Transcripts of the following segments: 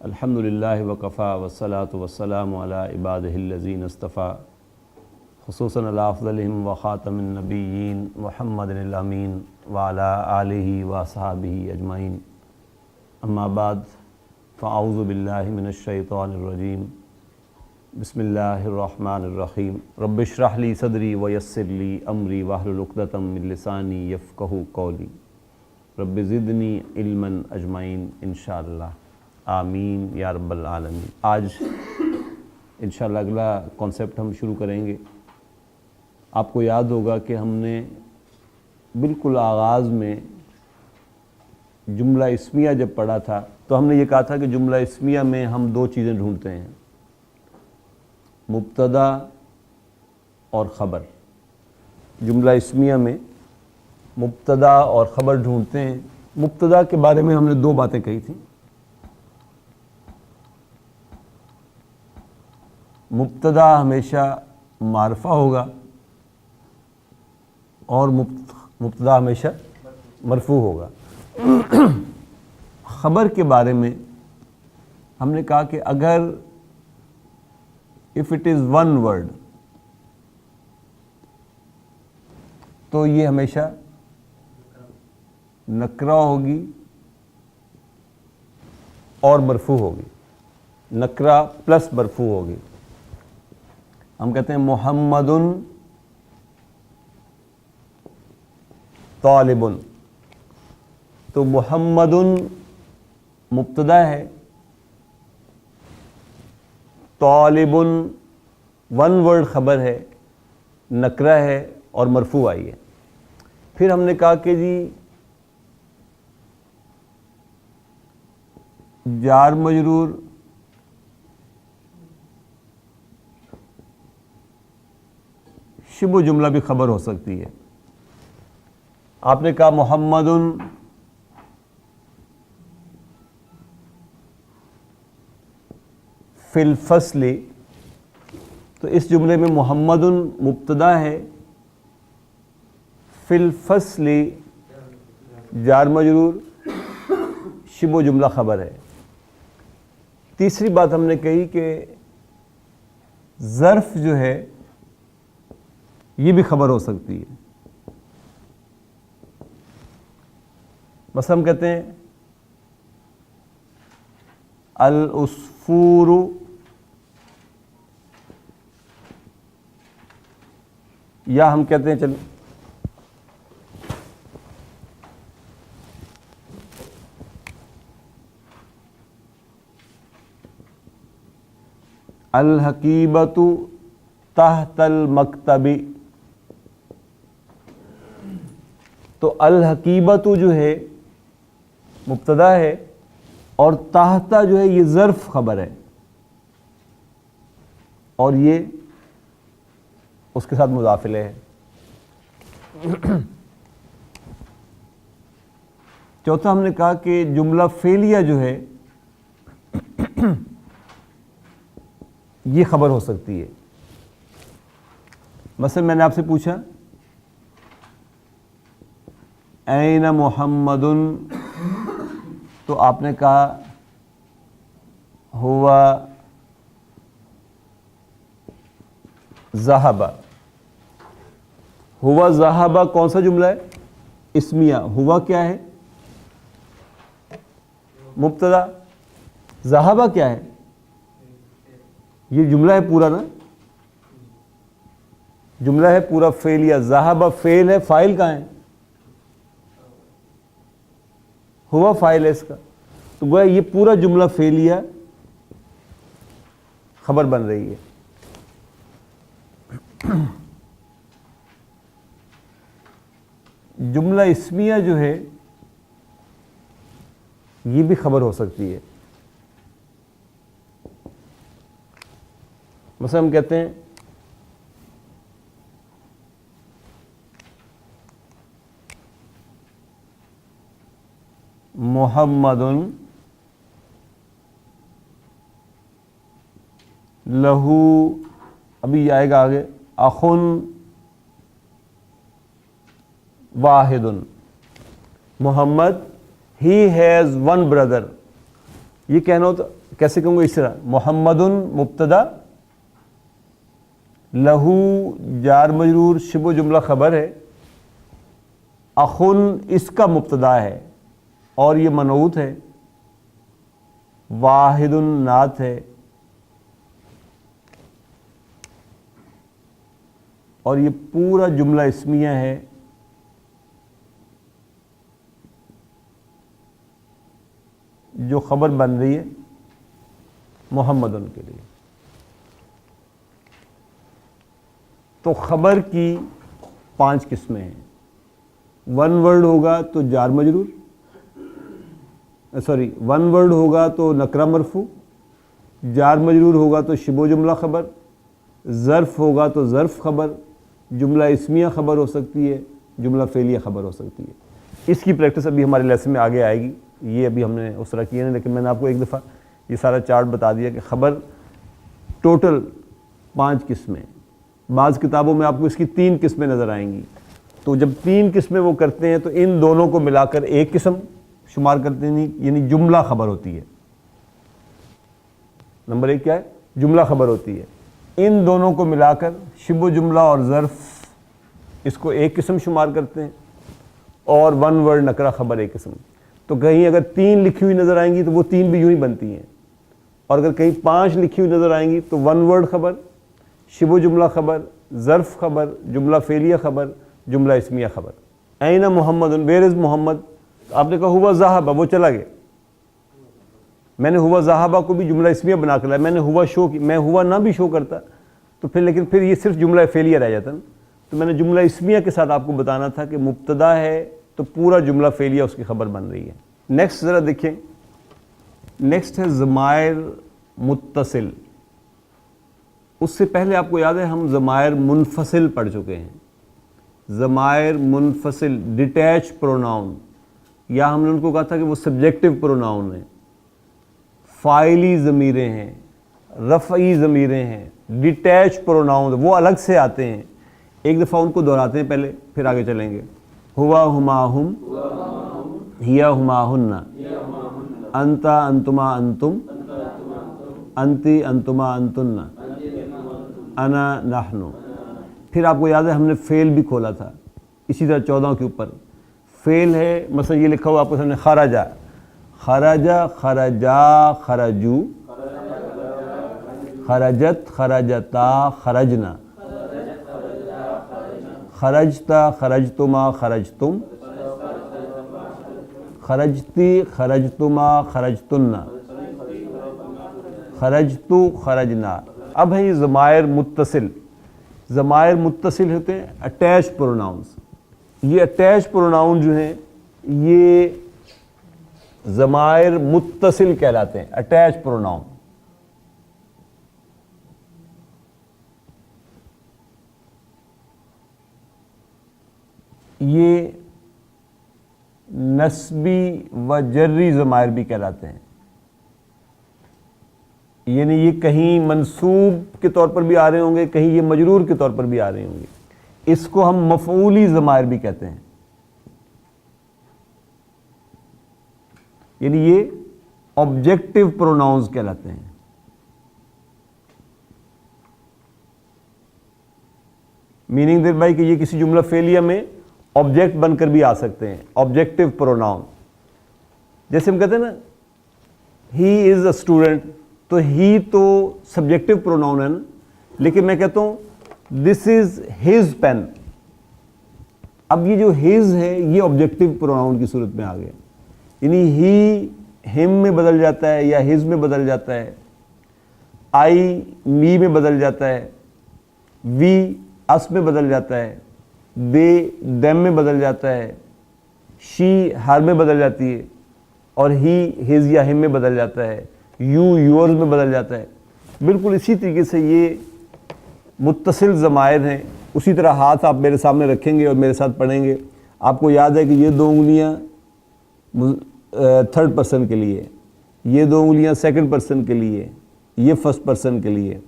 الحمدللہ وکفا والصلاة والسلام علی عبادہ الذین اصطفیٰ خصوصاً علی افضلہم وخاتم النبیین محمد الامین وعلی آلہ وصحبہ اجمعین اما بعد فاعوذ باللہ من الشیطان الرجیم بسم اللہ الرحمن الرحیم رب اشرح لی صدری ویسر لی امری واحلل عقدۃ من لسانی یفقہوا قولی رب زدنی علما اجمعین انشاءاللہ آمین یا رب العالمین۔ آج انشاءاللہ اگلا کانسیپٹ ہم شروع کریں گے۔ آپ کو یاد ہوگا کہ ہم نے بالکل آغاز میں جملہ اسمیہ جب پڑھا تھا تو ہم نے یہ کہا تھا کہ جملہ اسمیہ میں ہم دو چیزیں ڈھونڈتے ہیں، مبتدا اور خبر۔ جملہ اسمیہ میں مبتدا اور خبر ڈھونڈتے ہیں۔ مبتدا کے بارے میں ہم نے دو باتیں کہی تھیں۔ مبتدا ہمیشہ معرفہ ہوگا اور مبتدا ہمیشہ مرفوع ہوگا۔ خبر کے بارے میں ہم نے کہا کہ اگر if it is one word تو یہ ہمیشہ نکرہ ہوگی اور مرفوع ہوگی، نکرہ پلس مرفوع ہوگی۔ ہم کہتے ہیں محمد طالب، تو محمد مبتدا ہے، طالب ون ورڈ خبر ہے، نکرہ ہے اور مرفوع آئی ہے۔ پھر ہم نے کہا کہ جی جار مجرور شبہ جملہ بھی خبر ہو سکتی ہے۔ آپ نے کہا محمد فی الفصل، تو اس جملے میں محمد مبتدا ہے، فی الفصل جار مجرور شبہ جملہ خبر ہے۔ تیسری بات ہم نے کہی کہ ظرف جو ہے یہ بھی خبر ہو سکتی ہے۔ بس ہم کہتے ہیں العصفور یا ہم کہتے ہیں چل الحقیبۃ تحت المکتب، تو الحقیبۃ جو ہے مبتدا ہے اور تحت جو ہے یہ ظرف خبر ہے اور یہ اس کے ساتھ مضاف الیہ ہے۔ چوتھا ہم نے کہا کہ جملہ فعلیہ جو ہے یہ خبر ہو سکتی ہے۔ مثلا میں نے آپ سے پوچھا این محمد، تو آپ نے کہا ہوا ذہب۔ ہوا ذہب کون سا جملہ ہے؟ اسمیہ۔ ہوا کیا ہے؟ مبتدا۔ ذہب کیا ہے؟ یہ جملہ ہے پورا نا، جملہ ہے پورا فعلیہ۔ ذہب فعل ہے، فاعل کہاں ہے؟ ہوا فاعل ہے اس کا، تو گویا یہ پورا جملہ فعلیہ خبر بن رہی ہے۔ جملہ اسمیہ جو ہے یہ بھی خبر ہو سکتی ہے۔ مثلا ہم کہتے ہیں محمد لہو، ابھی آئے گا آگے، اخن واحد، محمد he has one brother، یہ کہنا ہو تو کیسے کہوں گا؟ اس طرح محمد مبتدا، لہو جار مجرور شبہ جملہ خبر ہے، اخن اس کا مبتدا ہے اور یہ منعوت ہے، واحد نعت ہے، اور یہ پورا جملہ اسمیہ ہے، جو خبر بن رہی ہے محمد ان کے لیے۔ تو خبر کی 5 قسمیں ہیں۔ ون ورڈ ہوگا تو جار مجرور، ون ورڈ ہوگا تو نکرہ مرفوع، جار مجرور ہوگا تو شبہ جملہ خبر، ظرف ہوگا تو ظرف خبر، جملہ اسمیہ خبر ہو سکتی ہے، جملہ فعلیہ خبر ہو سکتی ہے۔ اس کی پریکٹس ابھی ہمارے لیسن میں آگے آئے گی، یہ ابھی ہم نے اس طرح کیا نہیں، لیکن میں نے آپ کو ایک دفعہ یہ سارا چارٹ بتا دیا کہ خبر ٹوٹل 5 قسمیں۔ بعض کتابوں میں آپ کو اس کی 3 قسمیں نظر آئیں گی، تو جب 3 قسمیں وہ کرتے ہیں تو ان دونوں کو ملا کر ایک قسم شمار کرتے ہیں، یعنی جملہ خبر ہوتی ہے۔ نمبر 1 کیا ہے؟ جملہ خبر ہوتی ہے۔ ان دونوں کو ملا کر شبہ جملہ اور ظرف اس کو ایک قسم شمار کرتے ہیں، اور ون ورڈ نکرہ خبر ایک قسم۔ تو کہیں اگر 3 لکھی ہوئی نظر آئیں گی تو وہ 3 بھی یوں ہی بنتی ہیں، اور اگر کہیں 5 لکھی ہوئی نظر آئیں گی تو ون ورڈ خبر، شبہ جملہ خبر، ظرف خبر، جملہ فعلیہ خبر، جملہ اسمیہ خبر۔ این محمد، ویئر از محمد؟ آپ نے کہا ہوا ذہب، وہ چلا گیا۔ میں نے ہوا ذہبہ کو بھی جملہ اسمیہ بنا کر لایا، میں نے ہوا شو کی، میں ہوا نہ بھی شو کرتا تو لیکن پھر یہ صرف جملہ فعلیہ رہ جاتا نا۔ تو میں نے جملہ اسمیہ کے ساتھ آپ کو بتانا تھا کہ مبتدا ہے تو پورا جملہ فعلیہ اس کی خبر بن رہی ہے۔ نیکسٹ ذرا دیکھیں، نیکسٹ ہے ضمائر متصل۔ اس سے پہلے آپ کو یاد ہے ہم ضمائر منفصل پڑھ چکے ہیں۔ ضمائر منفصل ڈیٹیچ پروناؤن، یا ہم نے ان کو کہا تھا کہ وہ سبجیکٹو پروناؤن ہیں، فاعلی ضمیریں ہیں، رفعی ضمیریں ہیں، ڈیٹیچ پروناؤن وہ الگ سے آتے ہیں۔ ایک دفعہ ان کو دہراتے ہیں پہلے، پھر آگے چلیں گے۔ ہوا ہما ہم، ہیا ہما ہن، انتا انتما انتم، انتی انتما انتن، انا نحن۔ پھر آپ کو یاد ہے ہم نے فعل بھی کھولا تھا اسی طرح 14 کے اوپر۔ فعل ہے مثلا یہ لکھا ہوا آپ کو سامنے، خرجا، خرجا، خرجا، خرجو، خرجت، خرجتا، خرجنا، خرجتا، خرجتما، خرجتم، خرجتی، خرجتما، خرجتن، خرجتو، خرجنا۔ اب ہے یہ ضمائر متصل۔ ضمائر متصل ہوتے ہیں اٹیچ پروناؤنس۔ یہ اٹیچ پروناؤن جو ہیں یہ ضمائر متصل کہلاتے ہیں، اٹیچ پروناؤن۔ یہ نسبی و جری ضمائر بھی کہلاتے ہیں، یعنی یہ کہیں منصوب کے طور پر بھی آ رہے ہوں گے، کہیں یہ مجرور کے طور پر بھی آ رہے ہوں گے۔ اس کو ہم مفعولی ضمائر بھی کہتے ہیں، یعنی یہ آبجیکٹو پروناؤنز کہلاتے ہیں۔ میننگ دیر بھائی کہ یہ کسی جملہ فعلیہ میں آبجیکٹ بن کر بھی آ سکتے ہیں، آبجیکٹو پروناؤن۔ جیسے ہم کہتے ہیں نا ہی از اے اسٹوڈنٹ، تو ہی تو سبجیکٹو پروناؤن ہے نا، لیکن میں کہتا ہوں دس از ہز پین۔ اب یہ جو ہز ہے یہ آبجیکٹو پروناؤن کی صورت میں آ گیا، یعنی ہی ہم میں بدل جاتا ہے یا ہز میں بدل جاتا ہے، آئی می میں بدل جاتا ہے، وی اس میں بدل جاتا ہے، دے دیم میں بدل جاتا ہے، شی ہر میں بدل جاتی ہے، اور ہی ہز یا ہم میں بدل جاتا ہے، یو یورز میں بدل جاتا ہے۔ بالکل اسی طریقے سے یہ متصل ضمائر ہیں۔ اسی طرح ہاتھ آپ میرے سامنے رکھیں گے اور میرے ساتھ پڑھیں گے۔ آپ کو یاد ہے کہ یہ 2 انگلیاں تھرڈ پرسن کے لیے، یہ 2 انگلیاں سیکنڈ پرسن کے لیے، یہ فرسٹ پرسن کے لیے،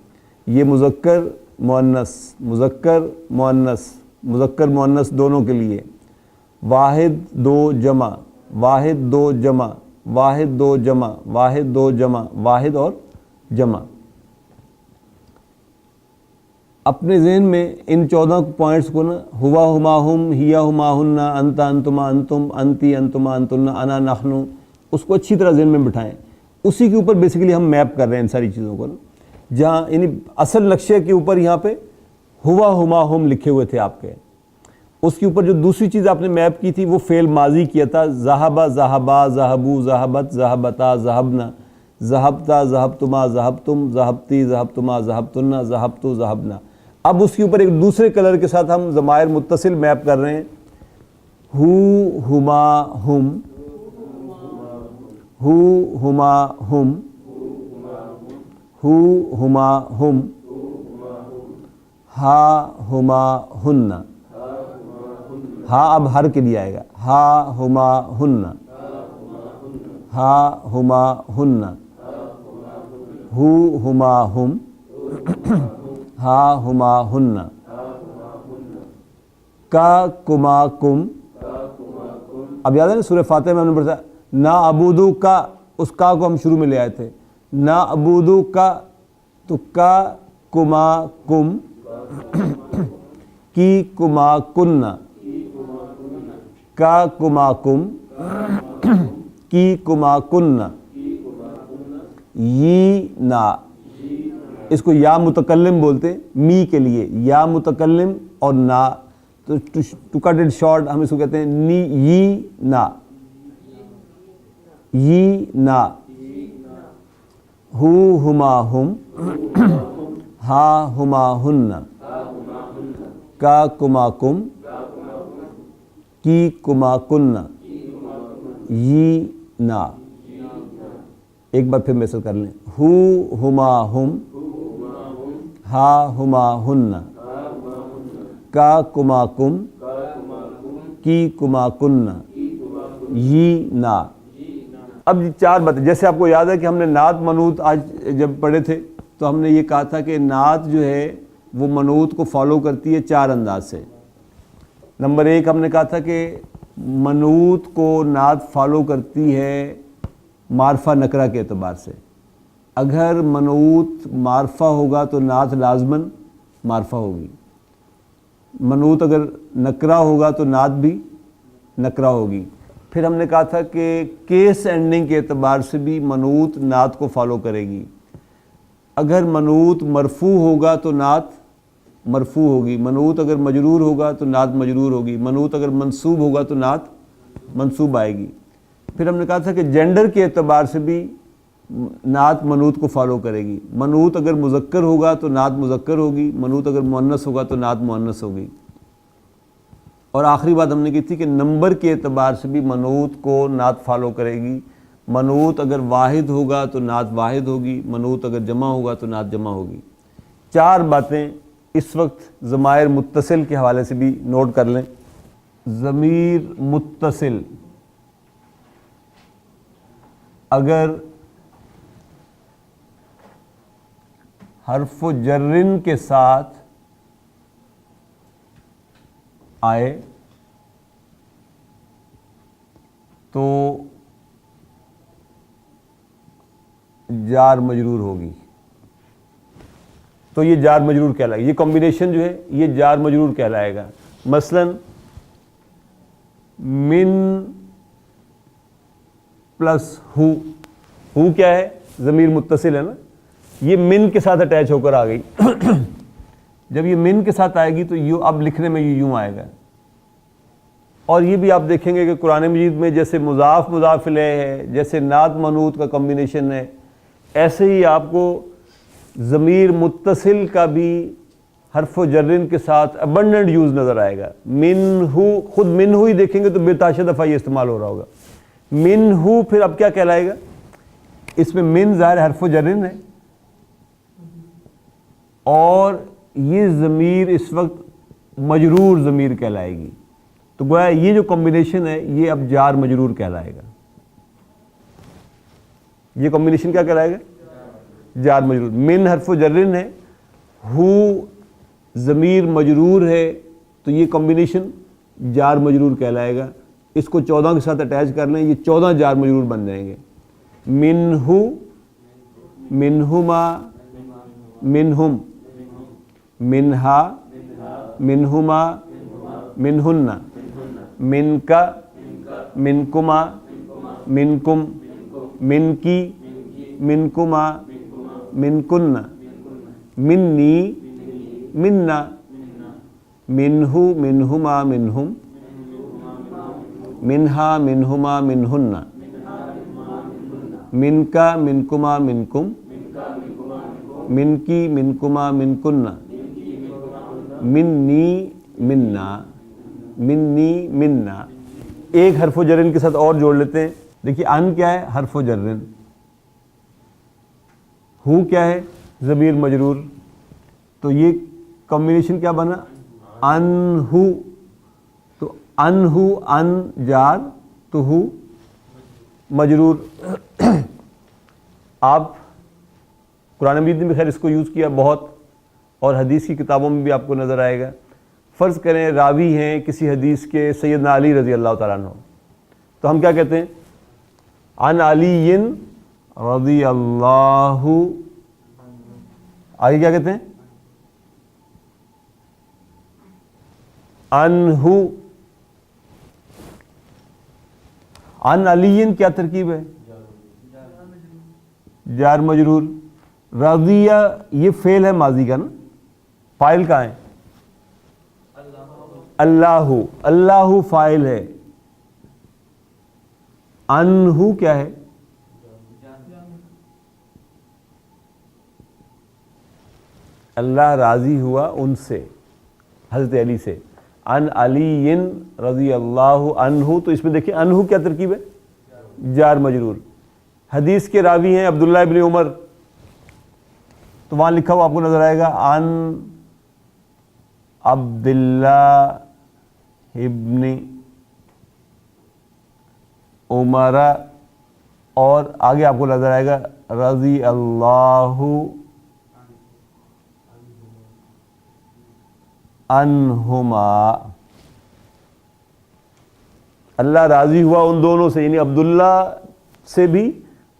یہ مذکر مؤنث، مذکر مؤنث، مذکر مؤنث دونوں کے لیے، واحد 2 جمع، واحد 2 جمع، واحد دو جمع، واحد دو جمع، واحد اور جمع. اپنے ذہن میں ان 14 پوائنٹس کو نا، ہوا ہما ہم، ہیا ہما ہننا، انتا انتما انتم، انتی انتما انتنا، انا نحنو، اس کو اچھی طرح ذہن میں بٹھائیں. اسی کے اوپر بیسیکلی ہم میپ کر رہے ہیں ان ساری چیزوں کو نا، جہاں یعنی اصل نقشے کے اوپر یہاں پہ ہوا ہما ہم لکھے ہوئے تھے آپ کے، اس کے اوپر جو دوسری چیز آپ نے میپ کی تھی وہ فعل ماضی کیا تھا، ذہبا ذہبا، ذہبو ذہبت، ذہبتا ذہبنا، ذہبتا ذہبتما ذہبتم، ذہبتی ذہبتما ذہبتنا، ذہبتو ذہبنا. اب اس کے اوپر ایک دوسرے کلر کے ساتھ ہم ضمائر متصل میپ کر رہے ہیں، ہو ہما ہم، ہو ہما ہم، ہو ہما ہم، ہا ہما ہن. ہا اب ہر کے لیے آئے گا، ہا ہما ہن، ہا ہما ہن، ہو ہما ہم، ہا ہما ہن، کا کما کم. اب یاد ہے نا سورہ فاتحہ میں ہم نے پڑھا نا عبودو کا، اس کا کو ہم شروع میں لے آئے تھے، نا عبودو کا، تو کا کما کم، کی کما کننا، کا کما کم، کی کما کننا، یی نا. اس کو یا متکلم بولتے ہیں می کے لیے، یا متکلم اور نا، تو ٹو کٹ اٹ شارٹ ہم اس کو کہتے ہیں نی، یی نا، یی نا، ہو ہما ہم، ہا ہما ہن، کا کما کم، کی کما کننا، یی نا. ایک بار پھر میسر کر لیں، ہو ہما ہم، ہا ہما ہن، کا کما کم، کی کما کننا، یی نا. اب یہ 4 باتیں، جیسے آپ کو یاد ہے کہ ہم نے نعت منوط آج جب پڑھے تھے تو ہم نے یہ کہا تھا کہ نعت جو ہے وہ منوط کو فالو کرتی ہے 4 انداز سے. نمبر 1 ہم نے کہا تھا کہ منوط کو نعت فالو کرتی ہے معرفہ نکرہ کے اعتبار سے. اگر منوط معرفہ ہوگا تو نعت لازماً معرفہ ہوگی، منوط اگر نکرہ ہوگا تو نعت بھی نکرہ ہوگی. پھر ہم نے کہا تھا کہ کیس اینڈنگ کے اعتبار سے بھی منوط نعت کو فالو کرے گی. اگر منوط مرفوع ہوگا تو نعت مرفوع ہوگی، منوط اگر مجرور ہوگا تو نعت مجرور ہوگی، منوط اگر منصوب ہوگا تو نعت منصوب آئے گی. پھر ہم نے کہا تھا کہ جینڈر کے اعتبار سے بھی نعت منوط کو فالو کرے گی، منوط اگر مذکر ہوگا تو نعت مذکر ہوگی، منوط اگر مؤنث ہوگا تو نعت مؤنث ہوگی. اور آخری بات ہم نے کی تھی کہ نمبر کے اعتبار سے بھی منوط کو نعت فالو کرے گی، منوط اگر واحد ہوگا تو نعت واحد ہوگی، منوط اگر جمع ہوگا تو نعت جمع ہوگی. 4 باتیں اس وقت ضمائر متصل کے حوالے سے بھی نوٹ کر لیں. ضمیر متصل اگر حرف جرن کے ساتھ آئے تو جار مجرور ہوگی، تو یہ جار مجرور کہلائے گا. یہ کمبینیشن جو ہے یہ جار مجرور کہلائے گا. مثلا من پلس ہو، ہو کیا ہے؟ ضمیر متصل ہے نا، یہ من کے ساتھ اٹیچ ہو کر آ گئی. جب یہ من کے ساتھ آئے گی تو یوں اب لکھنے میں یوں آئے گا. اور یہ بھی آپ دیکھیں گے کہ قرآن مجید میں جیسے مضاف مضاف الیہ ہے، جیسے نعت منوط کا کمبینیشن ہے، ایسے ہی آپ کو ضمیر متصل کا بھی حرف و جرن کے ساتھ ابنڈنٹ یوز نظر آئے گا. من ہو، خود من ہو ہی دیکھیں گے تو بے تحاشا دفعہ یہ استعمال ہو رہا ہوگا. من ہو پھر اب کیا کہلائے گا؟ اس میں من ظاہر حرف و جرن ہے، اور یہ ضمیر اس وقت مجرور ضمیر کہلائے گی. تو گویا یہ جو کمبینیشن ہے یہ اب جار مجرور کہلائے گا. یہ کمبینیشن کیا کہلائے گا؟ جار مجرور. من حرف و جرن ہے، ہو ضمیر مجرور ہے، تو یہ کمبینیشن جار مجرور کہلائے گا. اس کو 14 کے ساتھ اٹیچ کر لیں, یہ 14 جار مجرور بن جائیں گے. منہو, منہما, منہم, منہا, منہما, منہن, منکا, منکما, منکم, منکی, منکما, منکن, منی, منا, منہو, منہما, منہم, منہا, منہما, منہن, منکا, منکما, منکم, منکی, منکما, منکن, منی, منا, منی, منا. ایک حرف و جرن کے ساتھ اور جوڑ لیتے ہیں. دیکھیے ان کیا ہے؟ حرف و جرن. ہو کیا ہے؟ ضمیر مجرور. تو یہ کمبینیشن کیا بنا؟ ان ہو. تو ان ہو, ان جار, تو ہو مجرور. آپ قرآن مجید میں بھی خیر اس کو یوز کیا بہت, اور حدیث کی کتابوں میں بھی آپ کو نظر آئے گا. فرض کریں راوی ہیں کسی حدیث کے سیدنا علی رضی اللہ تعالیٰ عنہ, تو ہم کیا کہتے ہیں؟ عن علی رضی اللہ, آگے کیا کہتے ہیں؟ عنہ. عن علی کیا ترکیب ہے؟ جار مجرور. رضیہ یہ فعل ہے ماضی کا نا, فاعل کہاں ہے؟ اللہ. اللہ فاعل ہے. عنہ کیا ہے؟ اللہ راضی ہوا ان سے, حضرت علی سے. عن علی رضی اللہ عنہ, تو اس میں دیکھیں عنہ کیا ترکیب ہے؟ جار مجرور. حدیث کے راوی ہیں عبداللہ ابن عمر, تو وہاں لکھا ہوا آپ کو نظر آئے گا عن عبداللہ ابن عمر, اور آگے آپ کو نظر آئے گا رضی اللہ عنہما. اللہ راضی ہوا ان دونوں سے, یعنی عبداللہ سے بھی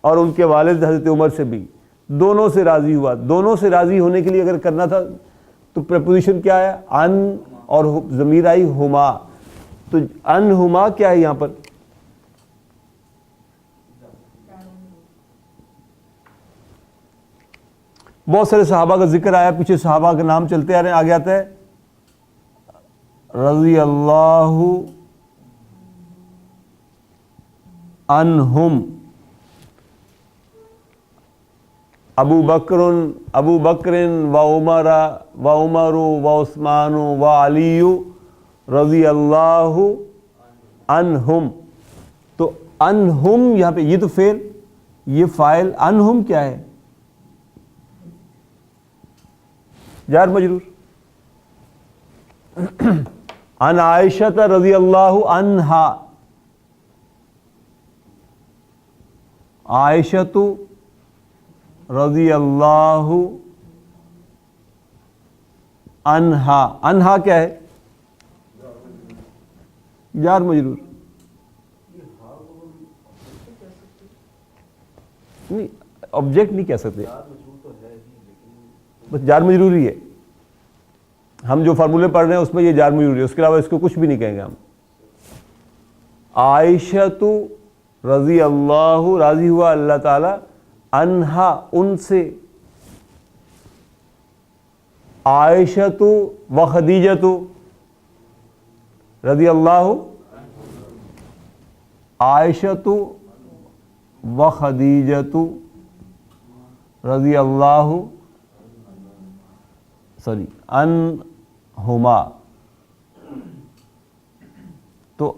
اور ان کے والد حضرت عمر سے بھی, دونوں سے راضی ہوا. دونوں سے راضی ہونے کے لیے اگر کرنا تھا تو پریپوزیشن کیا ہے؟ ان, اور ضمیر آئی ہما. تو انہما کیا ہے یہاں پر؟ بہت سارے صحابہ کا ذکر آیا, پیچھے صحابہ کے نام چلتے آ رہے ہیں. آگے آتا ہے رضی اللہ عنہم. ابو بکر و عمر و عثمان و علی رضی اللہ عنہم. تو عنہم یہاں پہ یہ تو فعل, یہ فاعل. عنہم کیا ہے؟ جار مجرور. عن عائشہ رضی اللہ عنہا. عائشہ رضی اللہ عنہا. عنہا کیا ہے؟ جار مجرور. نہیں, آبجیکٹ نہیں کہہ سکتے, بس جار مجرور ہی ہے. ہم جو فارمولے پڑھ رہے ہیں اس میں یہ جار مجرور ہے, اس کے علاوہ اس کو کچھ بھی نہیں کہیں گے ہم. عائشہ رضی اللہ, راضی ہوا اللہ تعالی, عنہا ان سے. عائشہ و خدیجہ رضی اللہ, عائشہ و خدیجہ رضی اللہ عنہما. تو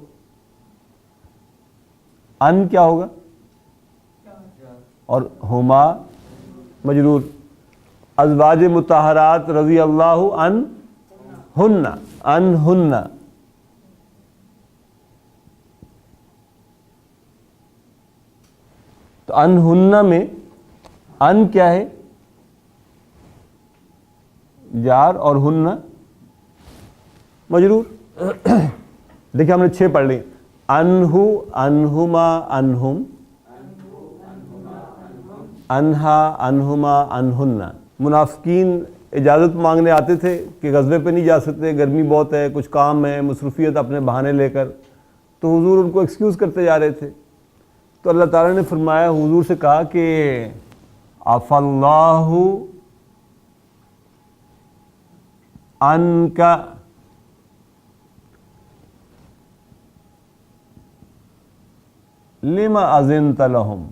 ان کیا ہوگا؟ اور ہما مجرور. ازواج مطہرات رضی اللہ عنہن, عنہن. تو عنہن میں ان کیا ہے؟ جار, اور ہن مجرور. دیکھیں ہم نے 6 پڑھ لی. انہو انہما انہم انہا انہما انہن. منافقین اجازت مانگنے آتے تھے کہ غزوے پہ نہیں جا سکتے، گرمی بہت ہے، کچھ کام ہے، مصروفیت اپنے بہانے لے کر، تو حضور ان کو ایکسکیوز کرتے جا رہے تھے. تو اللہ تعالیٰ نے فرمایا، حضور سے کہا کہ عفا اللہ عنک لما اذنت لهم.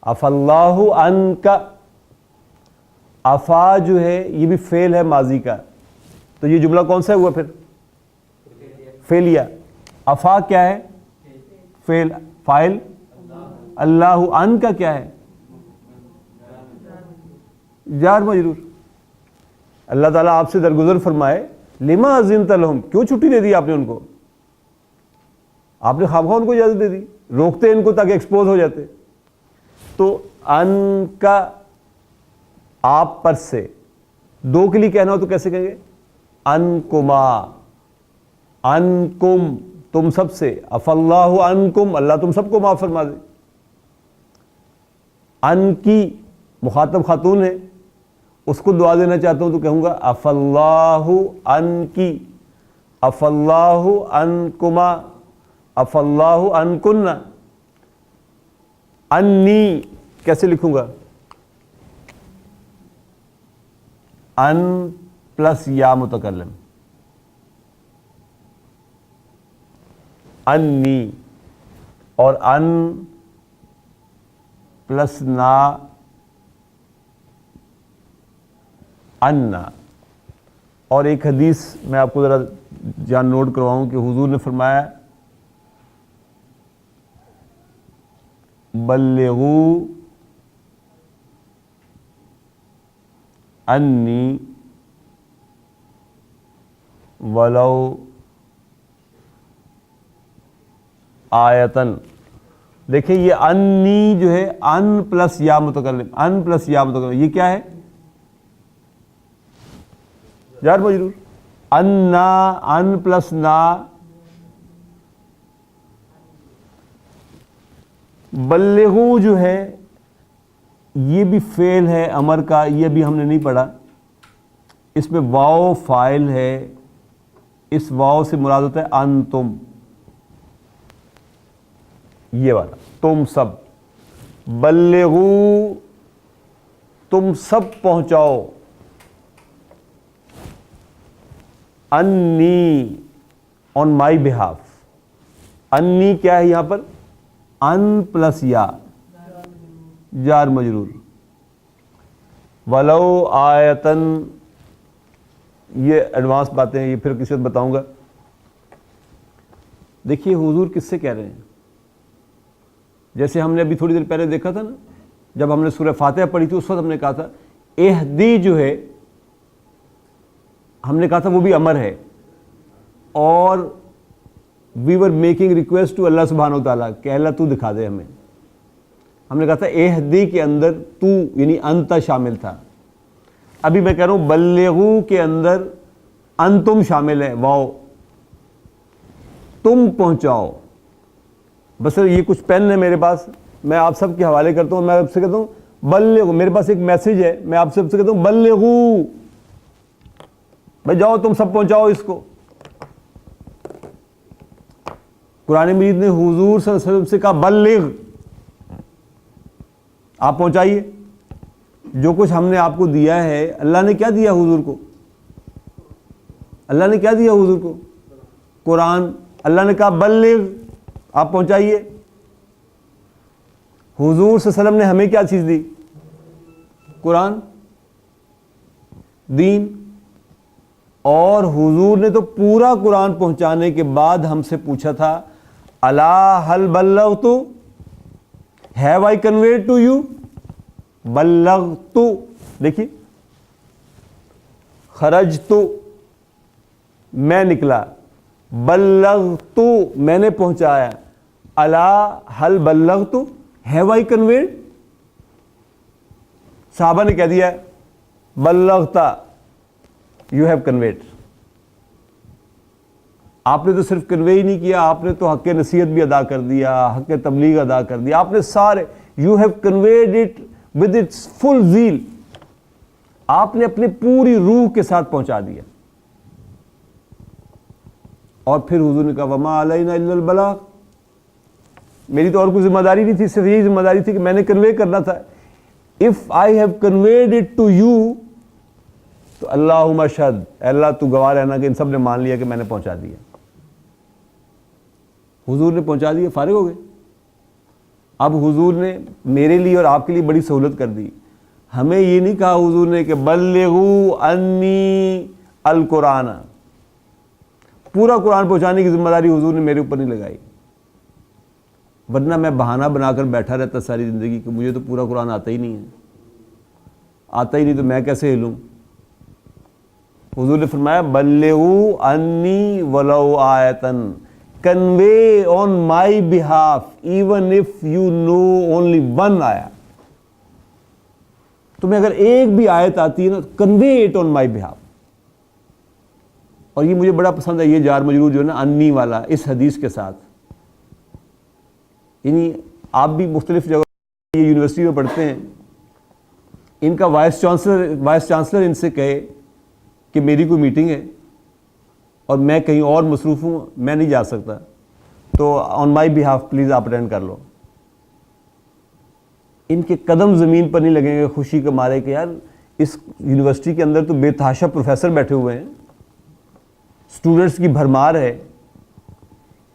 عفا اللہ عنک، عفا جو ہے یہ بھی فعل ہے ماضی کا، تو یہ جملہ کون سا ہوا پھر؟ فعلیہ. عفا کیا ہے؟ فعل. فاعل اللہ. عنک کیا ہے؟ جار مجرور. اللہ تعالیٰ آپ سے درگزر فرمائے، لما اذنت لهم، کیوں چھٹی دے دی آپ نے ان کو؟ آپ نے خواہ ان کو اجازت دے دی، روکتے ان کو تاکہ ایکسپوز ہو جاتے. تو ان کا آپ پر سے، دو کے لیے کہنا ہو تو کیسے کہیں گے؟ انکما، انکم تم سب سے، عفا اللہ عنکم اللہ تم سب کو معاف فرما دے. ان کی مخاطب خاتون ہے، اس کو دعا دینا چاہتا ہوں تو کہوں گا عفا اللہ عنکی، عفا اللہ عنکما، عفا اللہ عنکن. انی کیسے لکھوں گا؟ ان پلس یا متکلم، انی، اور ان پلس نا، انا. اور ایک حدیث میں آپ کو ذرا جان نوٹ کرواؤں کہ حضور نے فرمایا بلغوا انی ولو آیتن. دیکھیں یہ انی جو ہے ان پلس یا متکلم، ان پلس یا متکلم، یہ کیا ہے؟ جار مجرور. انا، ان پلس نا. بلغو جو ہے یہ بھی فعل ہے امر کا، یہ بھی ہم نے نہیں پڑھا. اس میں واو فاعل ہے، اس واو سے مراد ہوتا ہے انتم، یہ والا تم سب. بلغو تم سب پہنچاؤ، انی آن مائی بہاف. انی کیا ہے یہاں پر؟ ان پلس یا، جار مجرور. ولو آیتن، یہ ایڈوانس باتیں یہ پھر کسی وقت بتاؤں گا. دیکھیے حضور کس سے کہہ رہے ہیں؟ جیسے ہم نے ابھی تھوڑی دیر پہلے دیکھا تھا نا، جب ہم نے سورہ فاتحہ پڑھی تھی اس وقت ہم نے کہا تھا اہدی جو ہے، ہم نے کہا تھا وہ بھی امر ہے، اور وی ور میکنگ ریکویسٹ ٹو اللہ سبحانہ و تعالیٰ کہ اللہ تو دکھا دے ہمیں. ہم نے کہا تھا اہدی کے اندر تو یعنی انت شامل تھا. ابھی میں کہہ رہا ہوں بلغو کے اندر انتم شامل ہے، واو، تم پہنچاؤ. بس یہ کچھ پین ہے میرے پاس، میں آپ سب کے حوالے کرتا ہوں. میں آپ سے کہتا ہوں بلغو، میرے پاس ایک میسج ہے، میں آپ سب سے کہتا ہوں بلغو، بھائی جاؤ تم سب پہنچاؤ اس کو. قرآن مجید نے حضور صلی اللہ علیہ وسلم سے کہا بلغ، آپ پہنچائیے. جو کچھ ہم نے آپ کو دیا ہے، اللہ نے کیا دیا حضور کو؟ اللہ نے کیا دیا حضور کو؟ قرآن. اللہ نے کہا بلغ، آپ پہنچائیے. حضور صلی اللہ علیہ وسلم نے ہمیں کیا چیز دی؟ قرآن، دین. اور حضور نے تو پورا قرآن پہنچانے کے بعد ہم سے پوچھا تھا الا هل بلغت، have I conveyed to you؟ بلغت، دیکھیے خرجت میں نکلا، بلغت میں نے پہنچایا. الا هل بلغت، have I conveyed؟ صحابہ نے کہہ دیا بلغت، you have conveyed. آپ نے تو صرف کنوے ہی نہیں کیا، آپ نے تو حق نصیحت بھی ادا کر دیا، حق تبلیغ ادا کر دیا، آپ نے سارے you have conveyed it with its full zeal, آپ نے اپنے پوری روح کے ساتھ پہنچا دیا. اور پھر حضور نے کہا وما علینا الا البلاغ، میری تو اور کوئی ذمہ داری نہیں تھی، صرف یہی ذمہ داری تھی کہ میں نے کنوے کرنا تھا. If I have conveyed it to you تو اللہم اشہد، اللہ تو گواہ رہنا کہ ان سب نے مان لیا کہ میں نے پہنچا دیا. حضور نے پہنچا دیا، فارغ ہو گئے. اب حضور نے میرے لیے اور آپ کے لیے بڑی سہولت کر دی. ہمیں یہ نہیں کہا حضور نے کہ بلغوا انی القرآن، پورا قرآن پہنچانے کی ذمہ داری حضور نے میرے اوپر نہیں لگائی، ورنہ میں بہانہ بنا کر بیٹھا رہتا ساری زندگی کہ مجھے تو پورا قرآن آتا ہی نہیں ہے، آتا ہی نہیں تو میں کیسے ہلوں. حضور نے فرمایا بلغوا انی ولو آیتن، convey on my behalf even if you know only one آیا. تمہیں اگر ایک بھی آیت آتی ہے نا convey it on my behalf. اور یہ مجھے بڑا پسند ہے یہ جار مجرور جو ہے نا انی والا اس حدیث کے ساتھ. یعنی آپ بھی مختلف جگہ یہ یونیورسٹی میں پڑھتے ہیں، ان کا وائس چانسلر ان سے کہے کہ میری کوئی میٹنگ ہے اور میں کہیں اور مصروف ہوں، میں نہیں جا سکتا، تو آن مائی بیہاف پلیز آپ اٹینڈ کر لو. ان کے قدم زمین پر نہیں لگیں گے خوشی کے مارے کہ یار اس یونیورسٹی کے اندر تو بے تحاشا پروفیسر بیٹھے ہوئے ہیں، اسٹوڈنٹس کی بھرمار ہے،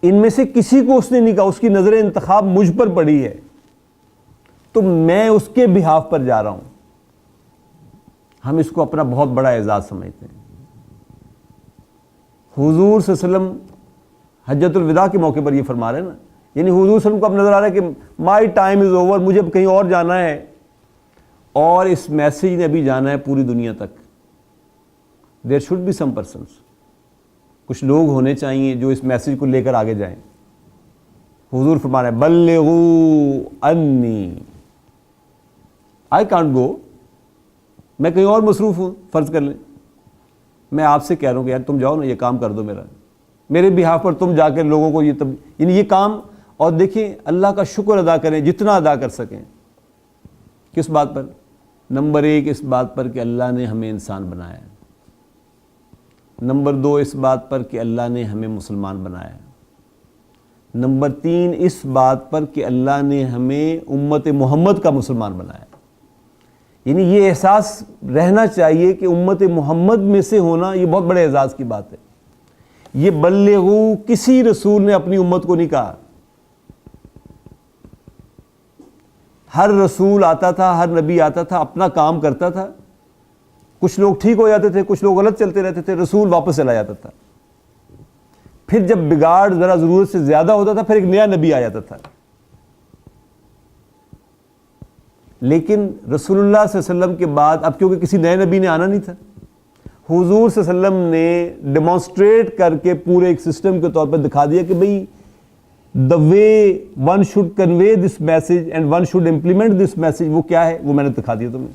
ان میں سے کسی کو اس نے نہیں کہا، اس کی نظر انتخاب مجھ پر پڑی ہے تو میں اس کے بیہاف پر جا رہا ہوں. ہم اس کو اپنا بہت بڑا اعزاز سمجھتے ہیں. حضور صلی اللہ علیہ وسلم حجۃ الوداع کے موقع پر یہ فرما رہے ہیں نا، یعنی حضور صلی اللہ علیہ وسلم کو اب نظر آ رہا ہے کہ مائی ٹائم از اوور، مجھے اب کہیں اور جانا ہے، اور اس میسیج نے ابھی جانا ہے پوری دنیا تک. There should be some presence, کچھ لوگ ہونے چاہیے جو اس میسیج کو لے کر آگے جائیں. حضور فرما رہے ہیں بلغوا انی، آئی کانٹ گو، میں کہیں اور مصروف ہوں، فرض کر لیں میں آپ سے کہہ رہا ہوں کہ یار تم جاؤ نا یہ کام کر دو، میرے بہاف پر تم جا کے لوگوں کو یعنی یہ کام. اور دیکھیں اللہ کا شکر ادا کریں جتنا ادا کر سکیں. کس بات پر؟ نمبر 1 اس بات پر کہ اللہ نے ہمیں انسان بنایا ہے. نمبر 2 اس بات پر کہ اللہ نے ہمیں مسلمان بنایا ہے. نمبر 3 اس بات پر کہ اللہ نے ہمیں امت محمد کا مسلمان بنایا ہے. یعنی یہ احساس رہنا چاہیے کہ امت محمد میں سے ہونا یہ بہت بڑے اعزاز کی بات ہے. یہ بلغوا کسی رسول نے اپنی امت کو نہیں کہا. ہر رسول آتا تھا، ہر نبی آتا تھا، اپنا کام کرتا تھا، کچھ لوگ ٹھیک ہو جاتے تھے، کچھ لوگ غلط چلتے رہتے تھے، رسول واپس چلا جاتا تھا. پھر جب بگاڑ ذرا ضرورت سے زیادہ ہوتا تھا پھر ایک نیا نبی آ جاتا تھا. لیکن رسول اللہ صلی اللہ علیہ وسلم کے بعد اب کیونکہ کسی نئے نبی نے آنا نہیں تھا، حضور صلی اللہ علیہ وسلم نے ڈیمانسٹریٹ کر کے پورے ایک سسٹم کے طور پر دکھا دیا کہ بھئی the way one should convey this message and one should implement this message وہ کیا ہے، وہ میں نے دکھا دیا تمہیں.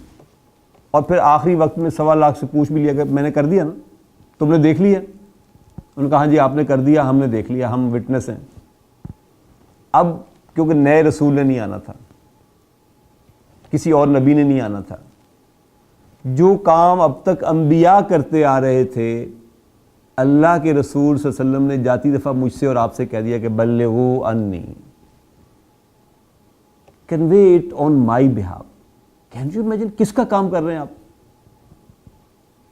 اور پھر آخری وقت میں 1.25 لاکھ سے پوچھ بھی لیا کہ میں نے کر دیا نا، تم نے دیکھ لیا؟ انہوں نے کہا ہاں جی آپ نے کر دیا، ہم نے دیکھ لیا، ہم وٹنس ہیں. اب کیونکہ نئے رسول نے نہیں آنا تھا، کسی اور نبی نے نہیں آنا تھا، جو کام اب تک انبیاء کرتے آ رہے تھے اللہ کے رسول صلی اللہ علیہ وسلم نے جاتی دفعہ مجھ سے اور آپ سے کہہ دیا کہ بلغوا انی، convey it on my behalf. Can you imagine کس کا کام کر رہے ہیں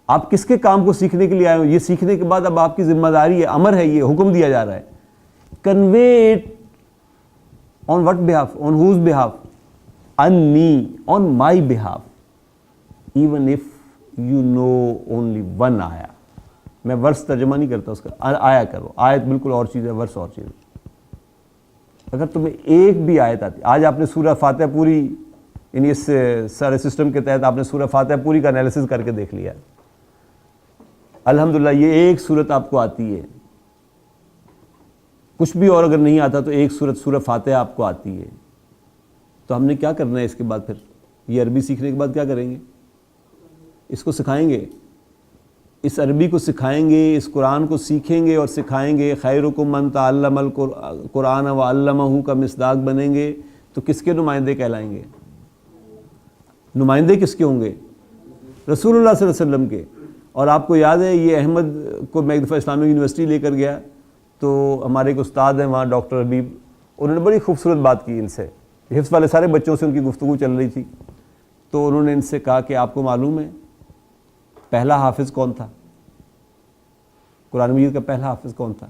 آپ کس کے کام کو سیکھنے کے لیے آئے ہو؟ یہ سیکھنے کے بعد اب آپ کی ذمہ داری ہے، امر ہے، یہ حکم دیا جا رہا ہے. convey it on what behalf? On whose behalf? انی، on my behalf, even if you know only one آیا. میں ورس ترجمہ نہیں کرتا اس کا، آیا کرو. آیت بالکل اور چیز ہے، ورس اور چیز ہے. اگر تمہیں ایک بھی آیت آتی، آج آپ نے سورہ فاتحہ پوری، یعنی اس سارے سسٹم کے تحت آپ نے سورہ فاتحہ پوری کا انالیسس کر کے دیکھ لیا، الحمدللہ یہ ایک صورت آپ کو آتی ہے. کچھ بھی اور اگر نہیں آتا تو ایک صورت سورہ فاتحہ آپ کو آتی ہے. تو ہم نے کیا کرنا ہے اس کے بعد؟ پھر یہ عربی سیکھنے کے بعد کیا کریں گے؟ اس کو سکھائیں گے. اس عربی کو سکھائیں گے، اس قرآن کو سیکھیں گے اور سکھائیں گے، خیرکم من تعلم القرآن وعلمہ کا مصداق بنیں گے، تو کس کے نمائندے کہلائیں گے؟ نمائندے کس کے ہوں گے؟ رسول اللہ صلی اللہ علیہ وسلم کے۔ اور آپ کو یاد ہے یہ احمد کو میں ایک دفعہ اسلامک یونیورسٹی لے کر گیا، تو ہمارے ایک استاد ہیں وہاں ڈاکٹر حبیب، انہوں نے بڑی خوبصورت بات کی ان سے، حفظ والے سارے بچوں سے ان کی گفتگو چل رہی تھی، تو انہوں نے ان سے کہا کہ آپ کو معلوم ہے پہلا حافظ کون تھا؟ قرآن مجید کا پہلا حافظ کون تھا؟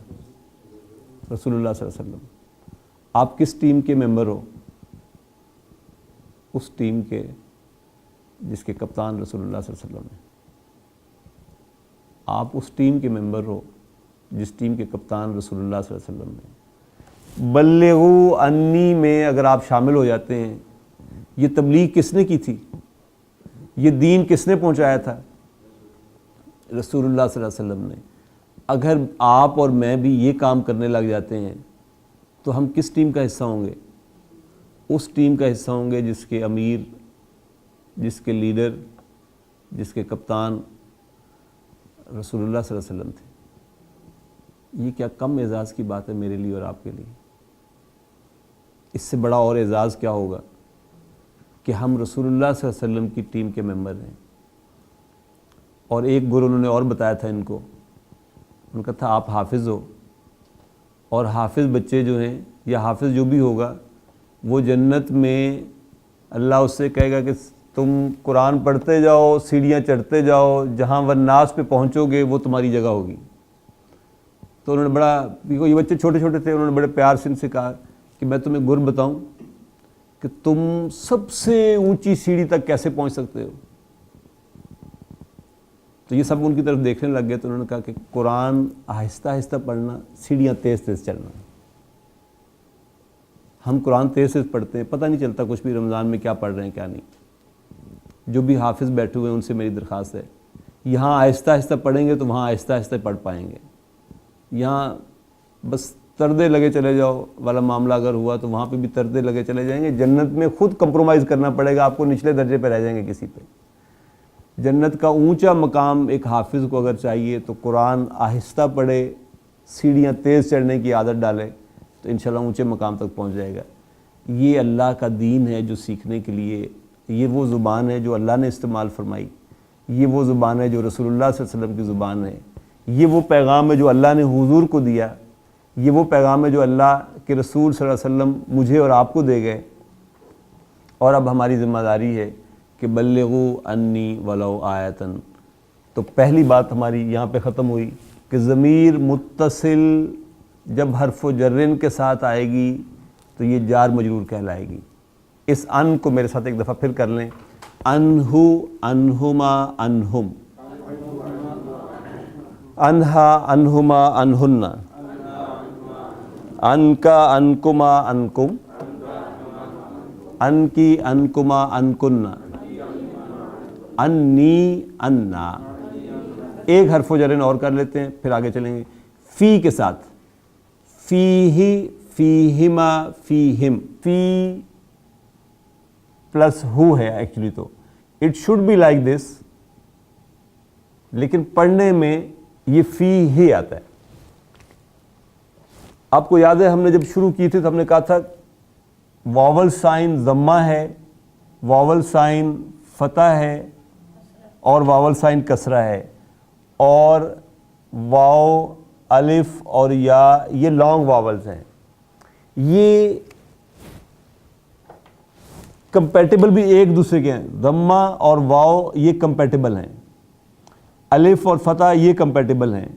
رسول اللہ صلی اللہ علیہ وسلم۔ آپ کس ٹیم کے ممبر ہو؟ اس ٹیم کے جس کے کپتان رسول اللہ صلی اللہ علیہ وسلم ہیں۔ آپ اس ٹیم کے ممبر ہو جس ٹیم کے کپتان رسول اللہ صلی اللہ علیہ وسلم ہیں۔ بلغوا انی میں اگر آپ شامل ہو جاتے ہیں، یہ تبلیغ کس نے کی تھی؟ یہ دین کس نے پہنچایا تھا؟ رسول اللہ صلی اللہ علیہ وسلم نے۔ اگر آپ اور میں بھی یہ کام کرنے لگ جاتے ہیں تو ہم کس ٹیم کا حصہ ہوں گے؟ اس ٹیم کا حصہ ہوں گے جس کے امیر، جس کے لیڈر، جس کے کپتان رسول اللہ صلی اللہ علیہ وسلم تھے۔ یہ کیا کم اعزاز کی بات ہے میرے لیے اور آپ کے لیے؟ اس سے بڑا اور اعزاز کیا ہوگا کہ ہم رسول اللہ صلی اللہ علیہ وسلم کی ٹیم کے ممبر ہیں۔ اور ایک گرو انہوں نے اور بتایا تھا ان کو، ان کا تھا آپ حافظ ہو، اور حافظ بچے جو ہیں یا حافظ جو بھی ہوگا وہ جنت میں اللہ اس سے کہے گا کہ تم قرآن پڑھتے جاؤ، سیڑھیاں چڑھتے جاؤ، جہاں والناس پہ پہنچو گے وہ تمہاری جگہ ہوگی۔ تو انہوں نے بڑا، یہ بچے چھوٹے چھوٹے تھے، انہوں نے بڑے پیار سے ان سے کہا کہ میں تمہیں گر بتاؤں کہ تم سب سے اونچی سیڑھی تک کیسے پہنچ سکتے ہو؟ تو یہ سب ان کی طرف دیکھنے لگ گئے، تو انہوں نے کہا کہ قرآن آہستہ آہستہ پڑھنا، سیڑھیاں تیز تیز چڑھنا۔ ہم قرآن تیز تیز پڑھتے ہیں، پتہ نہیں چلتا کچھ بھی رمضان میں کیا پڑھ رہے ہیں کیا نہیں۔ جو بھی حافظ بیٹھے ہوئے ہیں ان سے میری درخواست ہے، یہاں آہستہ آہستہ پڑھیں گے تو وہاں آہستہ آہستہ پڑھ پائیں گے۔ یہاں بس تردے لگے چلے جاؤ والا معاملہ اگر ہوا تو وہاں پہ بھی تردے لگے چلے جائیں گے۔ جنت میں خود کمپرومائز کرنا پڑے گا، آپ کو نچلے درجے پہ رہ جائیں گے کسی پہ۔ جنت کا اونچا مقام ایک حافظ کو اگر چاہیے تو قرآن آہستہ پڑھے، سیڑھیاں تیز چڑھنے کی عادت ڈالے تو انشاءاللہ اونچے مقام تک پہنچ جائے گا۔ یہ اللہ کا دین ہے جو سیکھنے کے لیے، یہ وہ زبان ہے جو اللہ نے استعمال فرمائی، یہ وہ زبان ہے جو رسول اللہ صلی اللہ علیہ وسلم کی زبان ہے، یہ وہ پیغام ہے جو اللہ نے حضور کو دیا، یہ وہ پیغام ہے جو اللہ کے رسول صلی اللہ علیہ وسلم مجھے اور آپ کو دے گئے۔ اور اب ہماری ذمہ داری ہے کہ بلغوا انی ولو آیتن۔ تو پہلی بات ہماری یہاں پہ ختم ہوئی کہ ضمیر متصل جب حرف و جرن کے ساتھ آئے گی تو یہ جار مجرور کہلائے گی۔ اس ان کو میرے ساتھ ایک دفعہ پھر کر لیں، انہو، انہما، انہم، انہا، انہما، انہن، انکا، انکما، انکم، انکی، انکما، انکن، انی، انا۔ ایک حرف و جرن اور کر لیتے ہیں پھر آگے چلیں گے۔ فی کے ساتھ، فیہی، فیہما، فیہم، فی پلس ہو ہے ایکچولی، تو it should be like this, لیکن پڑھنے میں یہ فی ہی آتا ہے۔ آپ کو یاد ہے ہم نے جب شروع کی تھی تو ہم نے کہا تھا واول سائن ضمہ ہے، واول سائن فتح ہے اور واول سائن کسرہ ہے، اور واو، الف اور یا یہ لانگ واولز ہیں۔ یہ کمپیٹیبل بھی ایک دوسرے کے ہیں، ضمہ اور واو یہ کمپیٹیبل ہیں، الف اور فتح یہ کمپیٹیبل ہیں،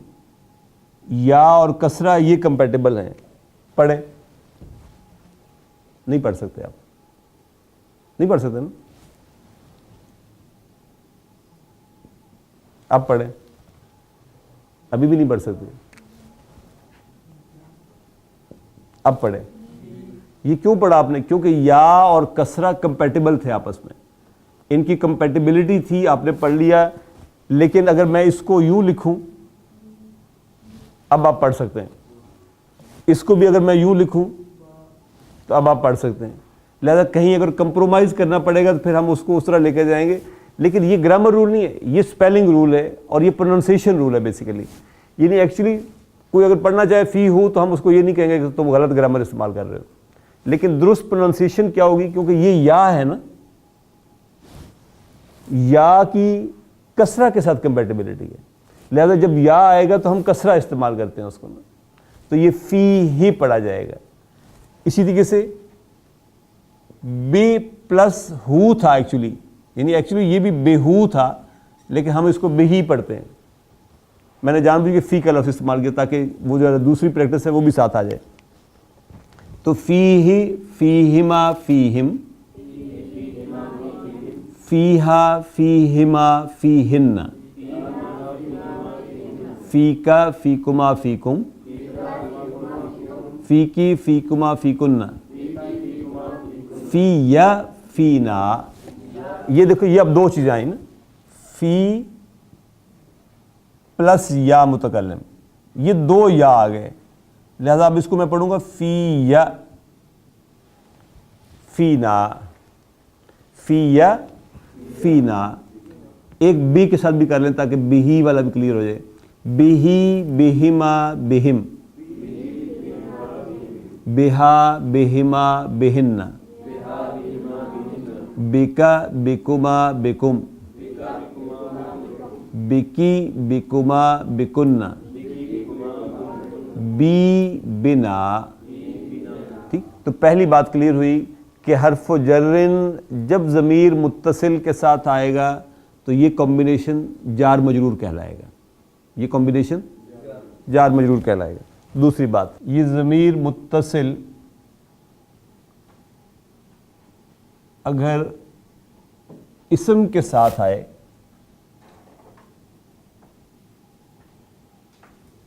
یا اور کسرہ یہ کمپیٹیبل ہیں۔ پڑھیں، نہیں پڑھ سکتے آپ، نہیں پڑھ سکتے نا؟ اب پڑھیں، ابھی بھی نہیں پڑھ سکتے، اب پڑھیں۔ یہ کیوں پڑھا آپ نے؟ کیونکہ یا اور کسرہ کمپیٹیبل تھے آپس میں، ان کی کمپیٹیبلٹی تھی، آپ نے پڑھ لیا۔ لیکن اگر میں اس کو یوں لکھوں، اب آپ پڑھ سکتے ہیں، اس کو بھی اگر میں یوں لکھوں تو اب آپ پڑھ سکتے ہیں۔ لہذا کہیں اگر کمپرومائز کرنا پڑے گا تو پھر ہم اس کو اس طرح لے کے جائیں گے لیکن یہ گرامر رول نہیں ہے, یہ اسپیلنگ رول ہے اور یہ پروننسیشن رول ہے بیسیکلی. یعنی ایکچولی کوئی اگر پڑھنا چاہے فی ہو تو ہم اس کو یہ نہیں کہیں گے کہ تم غلط گرامر استعمال کر رہے ہو, لیکن درست پروننسیشن کیا ہوگی, کیونکہ یہ یا ہے نا, یا کی کسرہ کے ساتھ کمپیٹیبلٹی ہے, لہذا جب یا آئے گا تو ہم کسرہ استعمال کرتے ہیں اس کو نا, تو یہ فی ہی پڑھا جائے گا. اسی طریقے سے بے پلس ہو تھا ایکچولی, یعنی ایکچولی یہ بھی بے ہو تھا لیکن ہم اس کو بے ہی پڑھتے ہیں. میں نے جان بوجھ کے فی کا لفظ استعمال کیا تاکہ وہ جو دوسری پریکٹس ہے وہ بھی ساتھ آ جائے. تو فی ہی, فیہما فیہم, فیہا فیہما فیہن, فیکا فیکما فیکم, فیکی فیکما فیکن, فیہ فینا. یہ دیکھو یہ اب دو چیزیں آئیں نا, فی پلس یا متکلم, یہ دو یا آ گئے, لہذا اب اس کو میں پڑھوں گا فی فینا, فی فینا. ایک بی کے ساتھ بھی کر لیں تاکہ بہی والا بھی کلیئر ہو جائے. بہی بہما بہم, بہا بہما بہن, بکا بکما بکم, بکی بکما بکن, بی بنا. ٹھیک, تو پہلی بات کلیئر ہوئی کہ حرف و جرن جب ضمیر متصل کے ساتھ آئے گا تو یہ کمبینیشن جار مجرور کہلائے گا, یہ کمبینیشن جار مجرور کہلائے گا. دوسری بات, یہ ضمیر متصل اگر اسم کے ساتھ آئے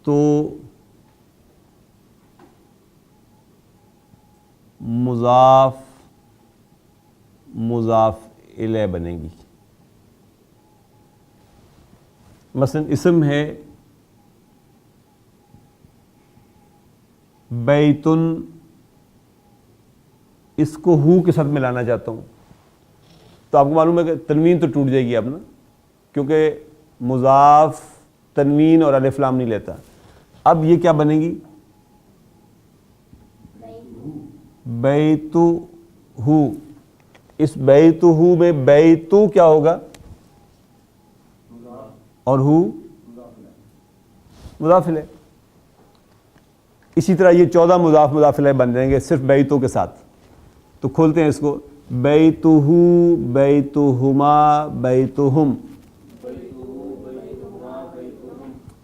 تو مضاف مضاف الیہ بنے گی. مثلا اسم ہے بیتن, اس کو ہو کے ساتھ ملانا چاہتا ہوں تو آپ کو معلوم ہے کہ تنوین تو ٹوٹ جائے گی اب نا, کیونکہ مضاف تنوین اور الف لام نہیں لیتا. اب یہ کیا بنے گی, بیتو ہو. اس بیتو ہو میں بیتو کیا ہوگا اور ہو مضاف الیہ. اسی طرح یہ 14 مضاف مضاف الیہ بن جائیں گے صرف بیتو کے ساتھ. تو کھولتے ہیں اس کو, بیتہو بیتہما بیتہم,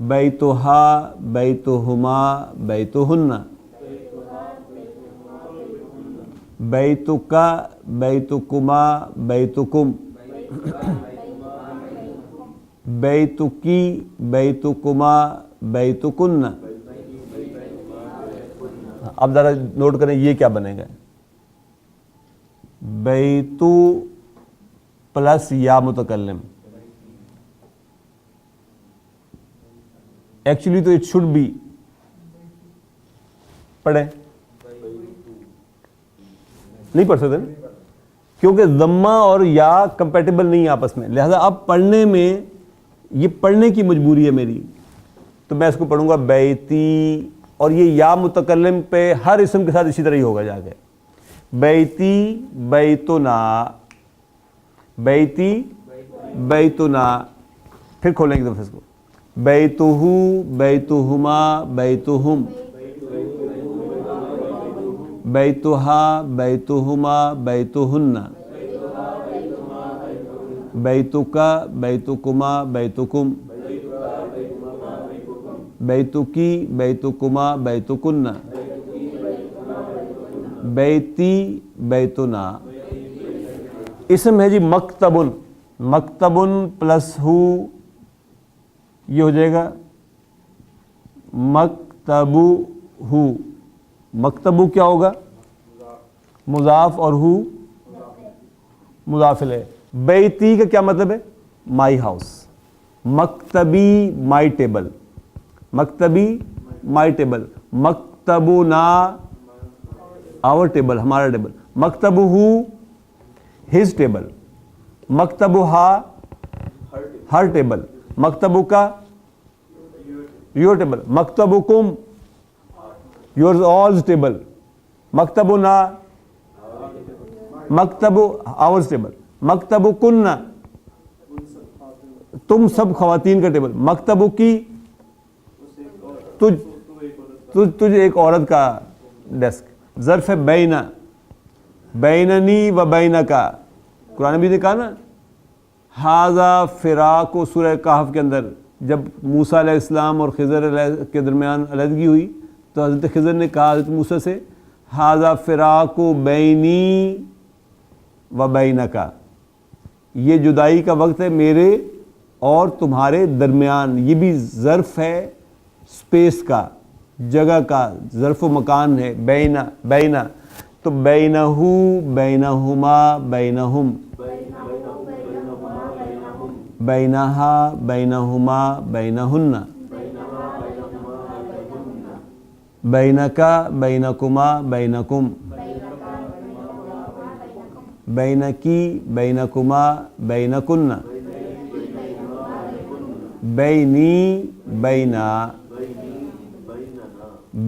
بیتہا بیتہما بیتہن, بیتکا بیتکما بیتکم, بیتکی بیتکما بیتکن. اب ذرا نوٹ کریں یہ کیا بنے گا, بیتو پلس یا متکلم. ایکچولی تو اٹ شوڈ بی, پڑھیں نہیں پڑھ سکتے کیونکہ ضمہ اور یا کمپیٹیبل نہیں آپس میں, لہذا اب پڑھنے میں یہ پڑھنے کی مجبوری ہے میری. تو میں اس کو پڑھوں گا بیتی, اور یہ یا متکلم پہ ہر اسم کے ساتھ اسی طرح ہی ہوگا جا کے. بیتی بیتنا, بیتی بیتنا. پھر کھولیں گے دفعہ اس کو, بیتہو بیتہما بیتہم, بیتہا بیتہما بیتہن, بیتکا بیتکما بیتکم, بیتکی بیتکما بیتکن, بیتی بیتنا. اسم ہے جی مکتبن, مکتبن پلس ہو یہ ہو جائے گا مکتبو ہو. مکتبو کیا ہوگا, مضاف اور ہو مضاف الیہ. بیتی کا کیا مطلب ہے, مائی ہاؤس. مکتبی مائی ٹیبل, مکتبی مائی ٹیبل. مکتبنا آور ٹیبل, ہمارا ٹیبل. مکتبہ ہز ٹیبل. مکتبہا ہر ٹیبل. مکتبو کا یور ٹیبل. مکتبکم یورز آلز ٹیبل. مکتبنا مکتب آورز ٹیبل. مکتبکن تم سب خواتین کا ٹیبل. مکتبو کی تجھ ایک عورت کا ڈیسک. ظرف بینا بیننی و بینکا. قرآن بھی نے کہا نا ھذا فراق و سورہ کہف کے اندر جب موسیٰ علیہ السلام اور خضر علیہ کے درمیان علیحدگی ہوئی تو حضرت خضر نے کہا حضرت موسیٰ سے ھذا فراق بینی و بینکا. یہ جدائی کا وقت ہے میرے اور تمہارے درمیان. یہ بھی ظرف ہے اسپیس کا, جگہ کا, ظرف و مکان ہے. بینا بینا تو بینہو بینہما بینہم. بینہا بینہما بینہن. بینکا بینکما بینکم. بینکی بینکما بینکن. بینی بینا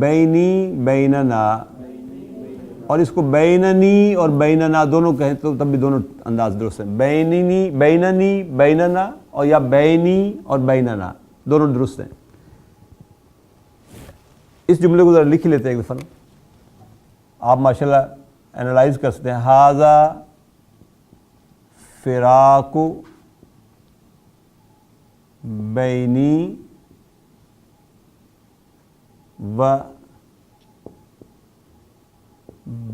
بینی بیننا. اور اس کو بیننی اور بیننا دونوں کہیں تو تب بھی دونوں انداز درست ہیں. بیننی بیننی بیننا اور یا بینی اور بیننا دونوں درست ہیں. اس جملے کو ذرا لکھ لیتے ہیں ایک دفعہ. آپ ماشاءاللہ انالائز کر سکتے ہیں. ھذا فراق بینی و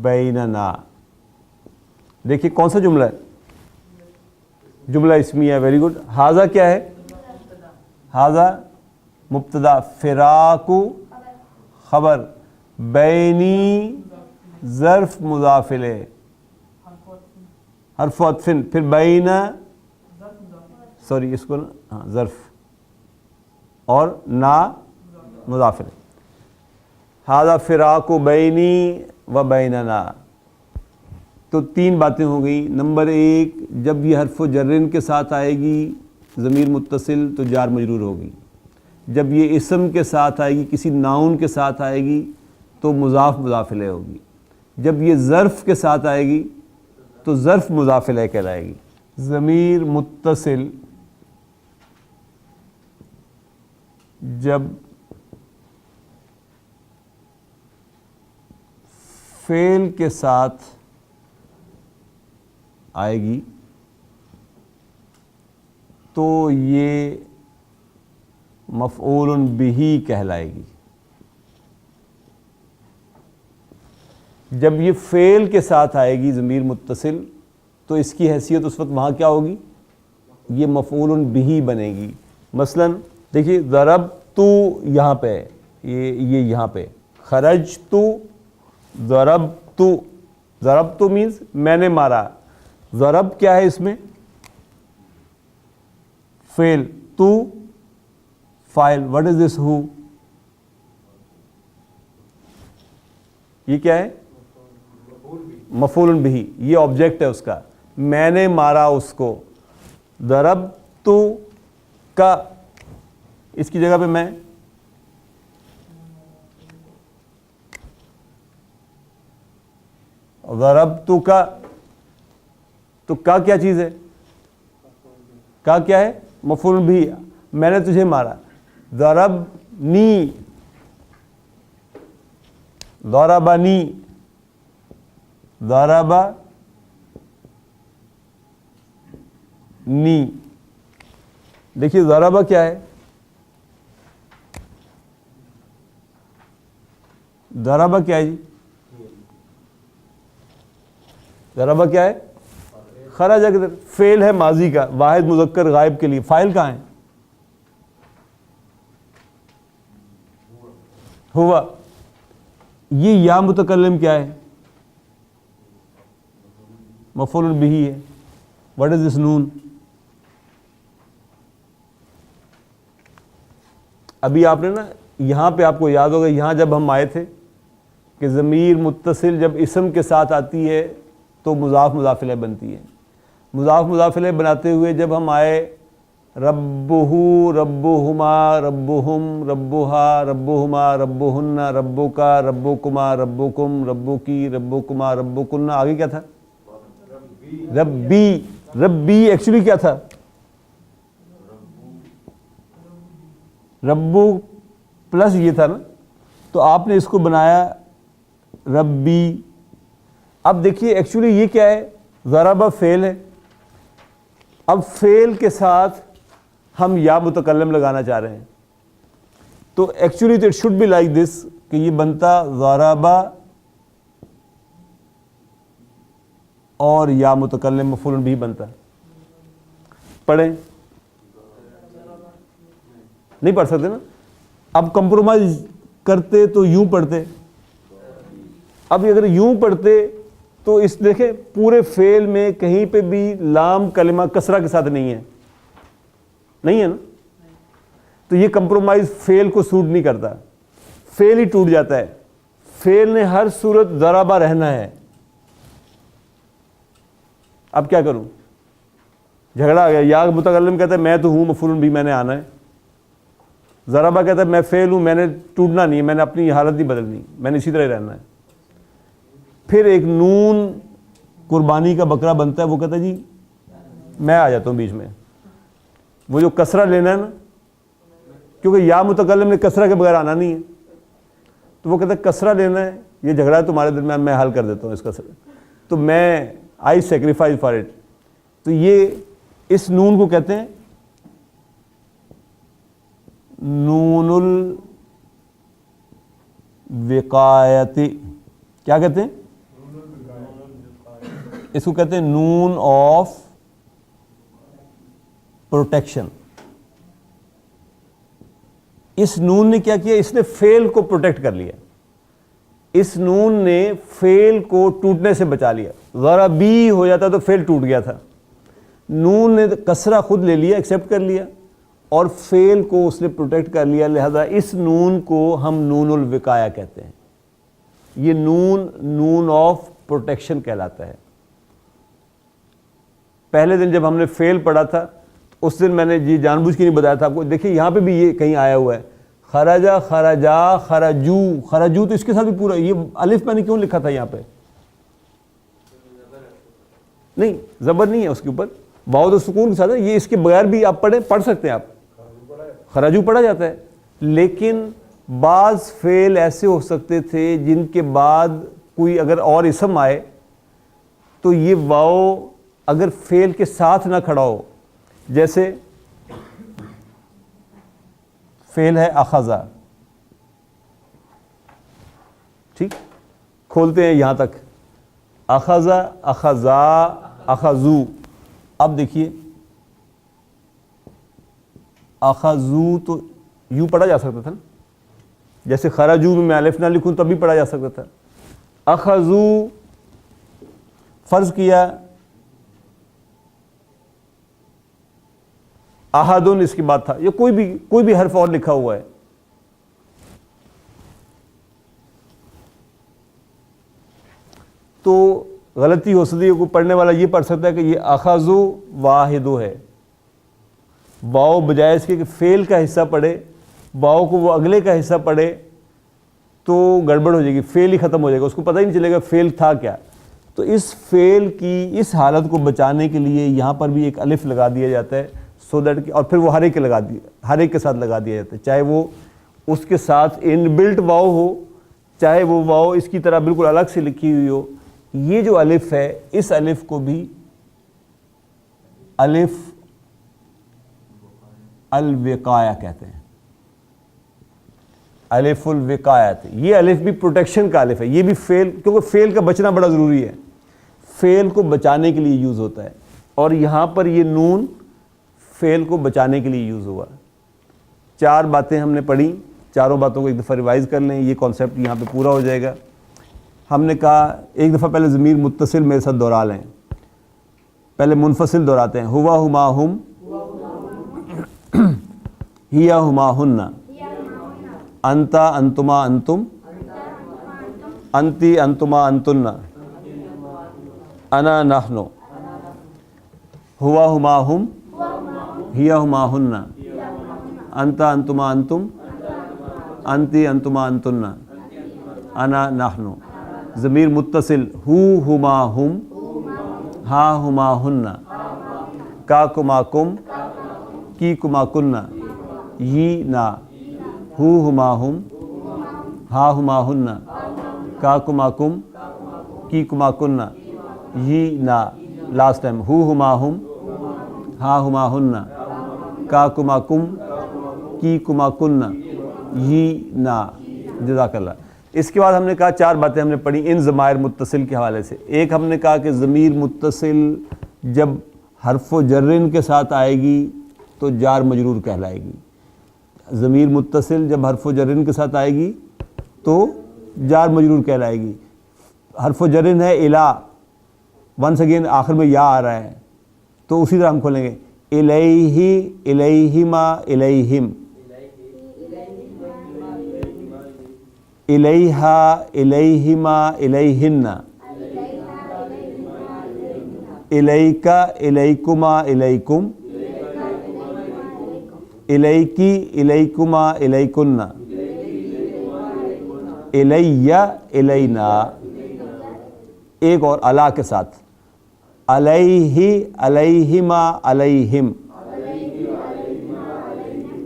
بیننا. دیکھیے کون سا جملہ ہے؟ جملہ اسمیہ ہے. Very good. ھذا کیا ہے؟ ھذا مبتدا, فراق خبر, بینی ظرف مضاف الیہ حرف عطف, پھر بینا سوری اس کو نا ظرف اور نا مضاف الیہ. ھذا فراق بینی و بیننا. تو تین باتیں ہو گئی. نمبر ایک, جب یہ حرف و جرن کے ساتھ آئے گی ضمیر متصل تو جار مجرور ہوگی. جب یہ اسم کے ساتھ آئے گی, کسی ناؤن کے ساتھ آئے گی تو مضاف مضاف الیہ ہوگی. جب یہ ظرف کے ساتھ آئے گی تو ظرف مضاف الیہ کہلائے گی. ضمیر متصل جب فعل کے ساتھ آئے گی تو یہ مفعول بہ کہلائے گی. جب یہ فعل کے ساتھ آئے گی ضمیر متصل تو اس کی حیثیت اس وقت وہاں کیا ہوگی؟ یہ مفعول بہ بنے گی. مثلا دیکھیے ضربت یہاں پہ ہے, یہ یہاں پہ. خرجت ضربت. ضربت مینز میں نے مارا. ضرب کیا ہے اس میں؟ فعل. تو فاعل. what is this who؟ یہ کیا ہے؟ مفعول بہ. یہ آبجیکٹ ہے اس کا. میں نے مارا اس کو. ضربت کا, اس کی جگہ پہ میں ضربت کا. تو کا کیا چیز ہے؟ کا کیا ہے؟ مفعول بہ. میں نے تجھے مارا. ضربنی ضربنی ضربنی. دیکھیے ضربہ کیا ہے؟ ضربہ کیا ہے جی؟ ضربہ کیا ہے؟ خرج. اگر فعل ہے ماضی کا, واحد مذکر غائب کے لیے. فاعل کہاں ہے؟ ہوا. یہ یا متکلم کیا ہے؟ مفعول بہ ہے. واٹ از دس نون؟ ابھی آپ نے نا یہاں پہ آپ کو یاد ہوگا, یہاں جب ہم آئے تھے کہ ضمیر متصل جب اسم کے ساتھ آتی ہے تو مضاف مضاف الیہ بنتی ہے. مضاف مضاف الیہ بناتے ہوئے جب ہم آئے ربہو، ربہما، ربہم، ربہا، ربہما، ربہن، ربکا، ربکما، ربکم، ربکی، ربکما، ربکن. آگے کیا تھا؟ ربی. ربی ایکچولی کیا تھا؟ ربو پلس یہ تھا نا، تو آپ نے اس کو بنایا ربی. اب دیکھیے ایکچولی یہ کیا ہے؟ ضرب فعل ہے. اب فعل کے ساتھ ہم یا متکلم لگانا چاہ رہے ہیں، تو ایکچولی تو it should be like this کہ یہ بنتا ضرب اور یا متکلم مفعول بھی بنتا. پڑھیں، نہیں پڑھ سکتے نا. اب کمپرومائز کرتے تو یوں پڑھتے. اب اگر یوں پڑھتے تو اس دیکھیں پورے فعل میں کہیں پہ بھی لام کلمہ کسرہ کے ساتھ نہیں ہے، نہیں ہے نا. تو یہ کمپرومائز فعل کو سوٹ نہیں کرتا، فعل ہی ٹوٹ جاتا ہے. فعل نے ہر صورت ضربہ رہنا ہے. اب کیا کروں؟ جھگڑا آ گیا. یا متکلم کہتا ہے میں تو ہوں مفعول بھی، میں نے آنا ہے. ضربہ کہتا ہے میں فعل ہوں، میں نے ٹوٹنا نہیں ہے، میں نے اپنی حالت نہیں بدلنی، میں نے اسی طرح رہنا ہے. پھر ایک نون قربانی کا بکرا بنتا ہے، وہ کہتا ہے جی میں آ جاتا ہوں بیچ میں. وہ جو کسرہ لینا ہے نا، کیونکہ یا متکلم نے کسرہ کے بغیر آنا نہیں ہے، تو وہ کہتا ہے کسرہ لینا ہے، یہ جھگڑا ہے تمہارے درمیان، میں حل کر دیتا ہوں اس کسرہ، تو میں آئی سیکریفائز فار اٹ. تو یہ اس نون کو کہتے ہیں نون الوقایتی. کیا کہتے ہیں؟ اس کو کہتے ہیں نون آف پروٹیکشن. اس نون نے کیا کیا؟ اس نے فعل کو پروٹیکٹ کر لیا. اس نون نے فعل کو ٹوٹنے سے بچا لیا. ضربی ہو جاتا تو فعل ٹوٹ گیا تھا. نون نے کسرہ خود لے لیا، ایکسیپٹ کر لیا، اور فعل کو اس نے پروٹیکٹ کر لیا. لہذا اس نون کو ہم نون الوقایا کہتے ہیں. یہ نون نون آف پروٹیکشن کہلاتا ہے. پہلے دن جب ہم نے فعل پڑھا تھا اس دن میں نے جی جان بوجھ کے نہیں بتایا تھا آپ کو. دیکھیے یہاں پہ بھی یہ کہیں آیا ہوا ہے خرجا، خرجا، خرجو. خرجو تو اس کے ساتھ بھی پورا یہ الف میں نے کیوں لکھا تھا یہاں پہ؟ نہیں زبر نہیں ہے اس کے اوپر، واو تو سکون کے ساتھ ہے. یہ اس کے بغیر بھی آپ پڑھ سکتے ہیں. آپ خرجو پڑھا جاتا ہے، لیکن بعض فعل ایسے ہو سکتے تھے جن کے بعد کوئی اگر اور اسم آئے تو یہ واو اگر فعل کے ساتھ نہ کھڑا ہو. جیسے فعل ہے اخذا، ٹھیک، کھولتے ہیں یہاں تک اخذا، اخذا، اخذو. اب دیکھیے اخذو تو یوں پڑھا جا سکتا تھا نا، جیسے خرجو میں الف نہ لکھوں تب بھی پڑھا جا سکتا تھا. اخذو فرض کیا احدن اس کے بعد تھا، یا کوئی بھی حرف اور لکھا ہوا ہے. تو غلطی ہو سکتی ہے، کوئی پڑھنے والا یہ پڑھ سکتا ہے کہ یہ اخذو واحدو ہے. واؤ بجائے اس کے کہ فعل کا حصہ پڑھے، واؤ کو وہ اگلے کا حصہ پڑھے تو گڑبڑ ہو جائے گی، فعل ہی ختم ہو جائے گا، اس کو پتہ ہی نہیں چلے گا فعل تھا کیا. تو اس فعل کی اس حالت کو بچانے کے لیے یہاں پر بھی ایک الف لگا دیا جاتا ہے، سو دیٹ کہ اور پھر وہ ہر ایک کے ساتھ لگا دیا جاتا ہے، چاہے وہ اس کے ساتھ ان بلٹ واؤ ہو، چاہے وہ واؤ اس کی طرح بالکل الگ سے لکھی ہوئی ہو. یہ جو الف ہے اس الف کو بھی الف الوقایا کہتے ہیں. الف الوقایت، یہ الف بھی پروٹیکشن کا الف ہے. یہ بھی فعل، کیونکہ فعل کا بچنا بڑا ضروری ہے، فعل کو بچانے کے لیے یوز ہوتا ہے. اور یہاں پر یہ نون فعل کو بچانے کے لیے یوز ہوا. 4 باتیں ہم نے پڑھی، چاروں باتوں کو ایک دفعہ ریوائز کر لیں، یہ کانسیپٹ یہاں پہ پورا ہو جائے گا. ہم نے کہا ایک دفعہ پہلے ضمیر متصل میرے ساتھ دوہرا لیں، پہلے منفصل دہراتے ہیں. ہوا ہما ہم، ہیا ہما ہن، انتا انتما انتم، انتی انتما انتن، انا نحن. ہوا ہما ہم، ہی ہما ہن، انت انتما انتم، انتی انتما انتن، انا نحن. ضمیر متصل ہو ہما ہم، ہا ہما ہن، کا کما کم، کی کما کن، یہ نا. ہو ہما ہم، ہا ہما ہن، کا کما کم، کی کما کن، یہ نا. لاسٹ ٹائم ہو ہما ہم، ہا ہما ہن، کا کما کم، کی کما کن، یہ نا. جزاک اللہ. اس کے بعد ہم نے کہا 4 باتیں ہم نے پڑھی ان ضمائر متصل کے حوالے سے. ایک ہم نے کہا کہ ضمیر متصل جب حرف و جرن کے ساتھ آئے گی تو جار مجرور کہلائے گی. ضمیر متصل جب حرف و جرن کے ساتھ آئے گی تو جار مجرور کہلائے گی. حرف و جرن ہے الا، ونس اگین آخر میں یا آ رہا ہے تو اسی طرح ہم کھولیں گے الیہ، الیہما، الیہم، الیہا، الیہما، الیہن، الیکا، الیکما، الیکم، الیکی، الیکما، الیکن، الیہ، الینا. ایک اور الا کے ساتھ علیہ، علیہما، علیہم،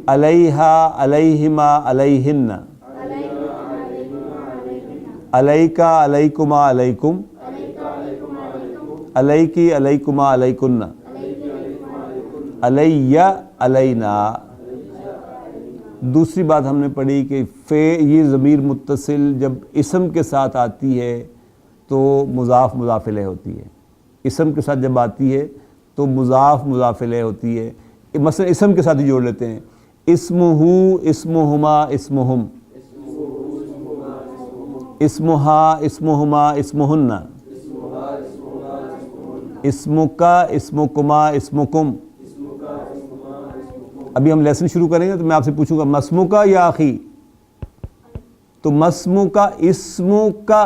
علیہا، علیہما، علیہن، علیکا، علیکما، علیکم، علیکی، علیکما، علیکن، علیہ، علینا. دوسری بات ہم نے پڑھی کہ یہ ضمیر متصل جب اسم کے ساتھ آتی ہے تو مضاف مضاف الیہ ہوتی ہے. اسم کے ساتھ جب آتی ہے تو مضاف مضاف الیہ ہوتی ہے. مثلا اسم کے ساتھ ہی جوڑ لیتے ہیں اسمہ، اسمہما، اسمہم، اسمہا، اسمہما، اسمہن، اسمکا، اسمکما، اسمکم. ابھی ہم لیسن شروع کریں گے تو میں آپ سے پوچھوں گا مسمکا یا اخی، تو مسمکا، اسمکا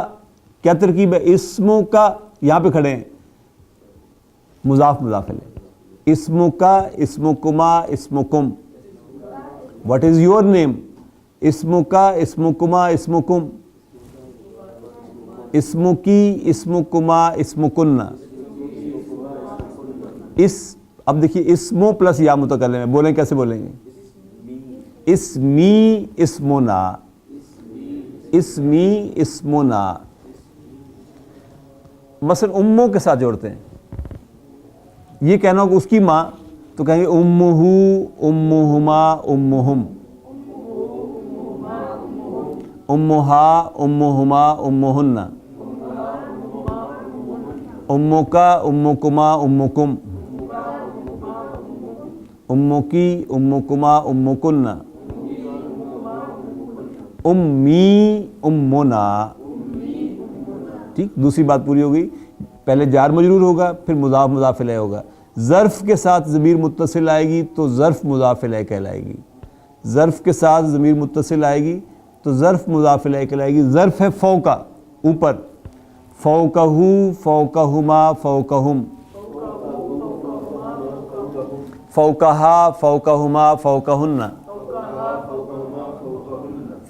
کیا ترکیب ہے؟ اسمکا یہاں پہ کھڑے ہیں مضاف مضاف الیہ. اسمکا، اسمکما، اسمکم. What is your name? اسمکا، اسمکما، اسمکم. اسمکی، اسمکما، اسمکن. اب دیکھیے اسمو پلس یا متکلم ہے، بولیں کیسے بولیں گے؟ اسمی، اسمنا، اسمی، اسمنا. مثلا اموں کے ساتھ جوڑتے ہیں. یہ کہنا ہو کہ اس کی ماں تو کہیں گے امہو، امہما، امہم، امہا، امہما، امہن، امکا، امکما، امکم، امکی، امکما، امکن، امی، امنا. ٹھیک، دوسری بات پوری ہو گئی. پہلے جار مجرور ہوگا پھر مضاف مضاف الیہ ہوگا. ظرف کے ساتھ ضمیر متصل آئے گی تو ظرف مضاف الیہ کہلائے گی. ظرف کے ساتھ ضمیر متصل آئے گی تو ظرف مضاف الیہ کہلائے گی. ظرف ہے فوقا، اوپر، فوقہو، فوقہما، فوقہم، فوقہا، فوقہما، فوقہن،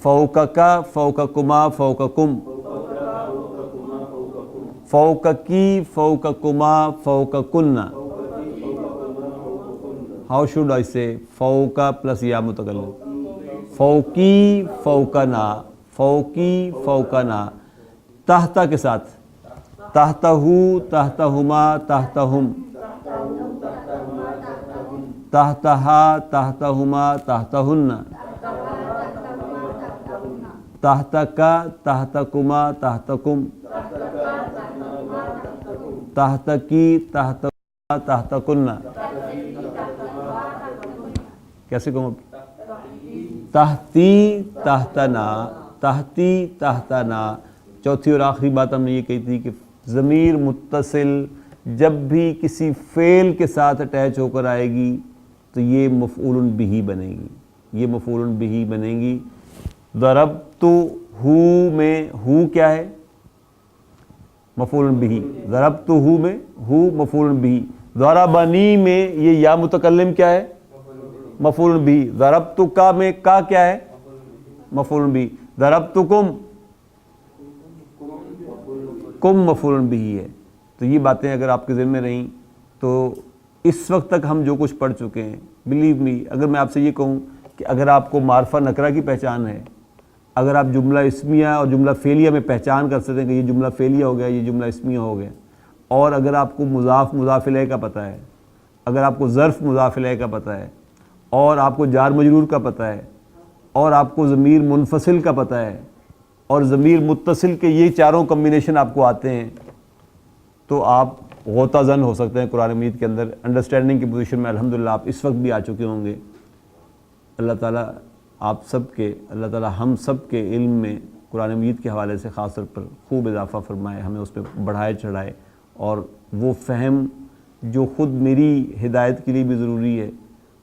فوقکا، فوقکما، فوقکم، فوقکی، فوقکما، فوقکن. ہاؤ شوڈ آئی سے؟ فوقا پلس یا متکلم. فوقی، فوقنا، فوقی، فوقنا. تحت کے ساتھ تحتہو، تحتہما، تحتہم، تحتہا، تحتہما، تحتہن، تحتکا، تحتکما، تحتکم، تحتکی، تحتکما، تحتکن. کیسے کہوں؟ تحتی، تحتنا، تحتی، تحتنا. چوتھی اور آخری بات ہم نے یہ کہی تھی کہ ضمیر متصل جب بھی کسی فعل کے ساتھ اٹیچ ہو کر آئے گی تو یہ مفعول بہ بنے گی. یہ مفعول بہ بنے گی. ضربت ہو میں ہو کیا ہے؟ مفعول بہ. ضربت ہو میں ہو مفعول بہ. ضربنی میں یہ یا متکلم کیا ہے؟ مفعول بھی، ضربتک میں کا کیا ہے؟ مفعول بھی، ضربتکم کم مفعول بھی ہے۔ تو یہ باتیں اگر آپ کے ذہن میں رہیں تو اس وقت تک ہم جو کچھ پڑھ چکے ہیں، بلیو می، اگر میں آپ سے یہ کہوں کہ اگر آپ کو معرفہ نکرہ کی پہچان ہے، اگر آپ جملہ اسمیہ اور جملہ فعلیہ میں پہچان کر سکتے ہیں کہ یہ جملہ فعلیہ ہو گیا، یہ جملہ اسمیہ ہو گیا، اور اگر آپ کو مضاف مضاف الیہ کا پتہ ہے، اگر آپ کو ظرف مضاف الیہ کا پتہ ہے، اور آپ کو جار مجرور کا پتہ ہے، اور آپ کو ضمیر منفصل کا پتہ ہے، اور ضمیر متصل کے یہ چاروں کمبینیشن آپ کو آتے ہیں، تو آپ غوطہ زن ہو سکتے ہیں قرآن مجید کے اندر۔ انڈرسٹینڈنگ کی پوزیشن میں الحمدللہ آپ اس وقت بھی آ چکے ہوں گے۔ اللہ تعالیٰ آپ سب کے، اللہ تعالیٰ ہم سب کے علم میں قرآن مجید کے حوالے سے خاص طور پر خوب اضافہ فرمائے، ہمیں اس پہ بڑھائے چڑھائے، اور وہ فہم جو خود میری ہدایت کے لیے بھی ضروری ہے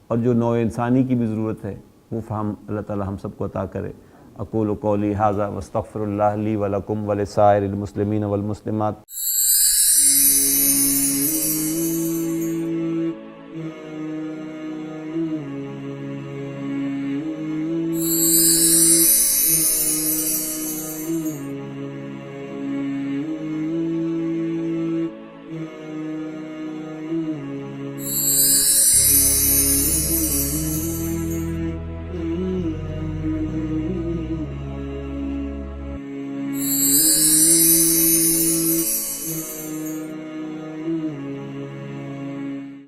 اور جو نوع انسانی کی بھی ضرورت ہے، وہ فہم اللہ تعالیٰ ہم سب کو عطا کرے۔ اقول قولی ھذا واستغفر اللہ لی ولکم ولسائر المسلمین والمسلمات۔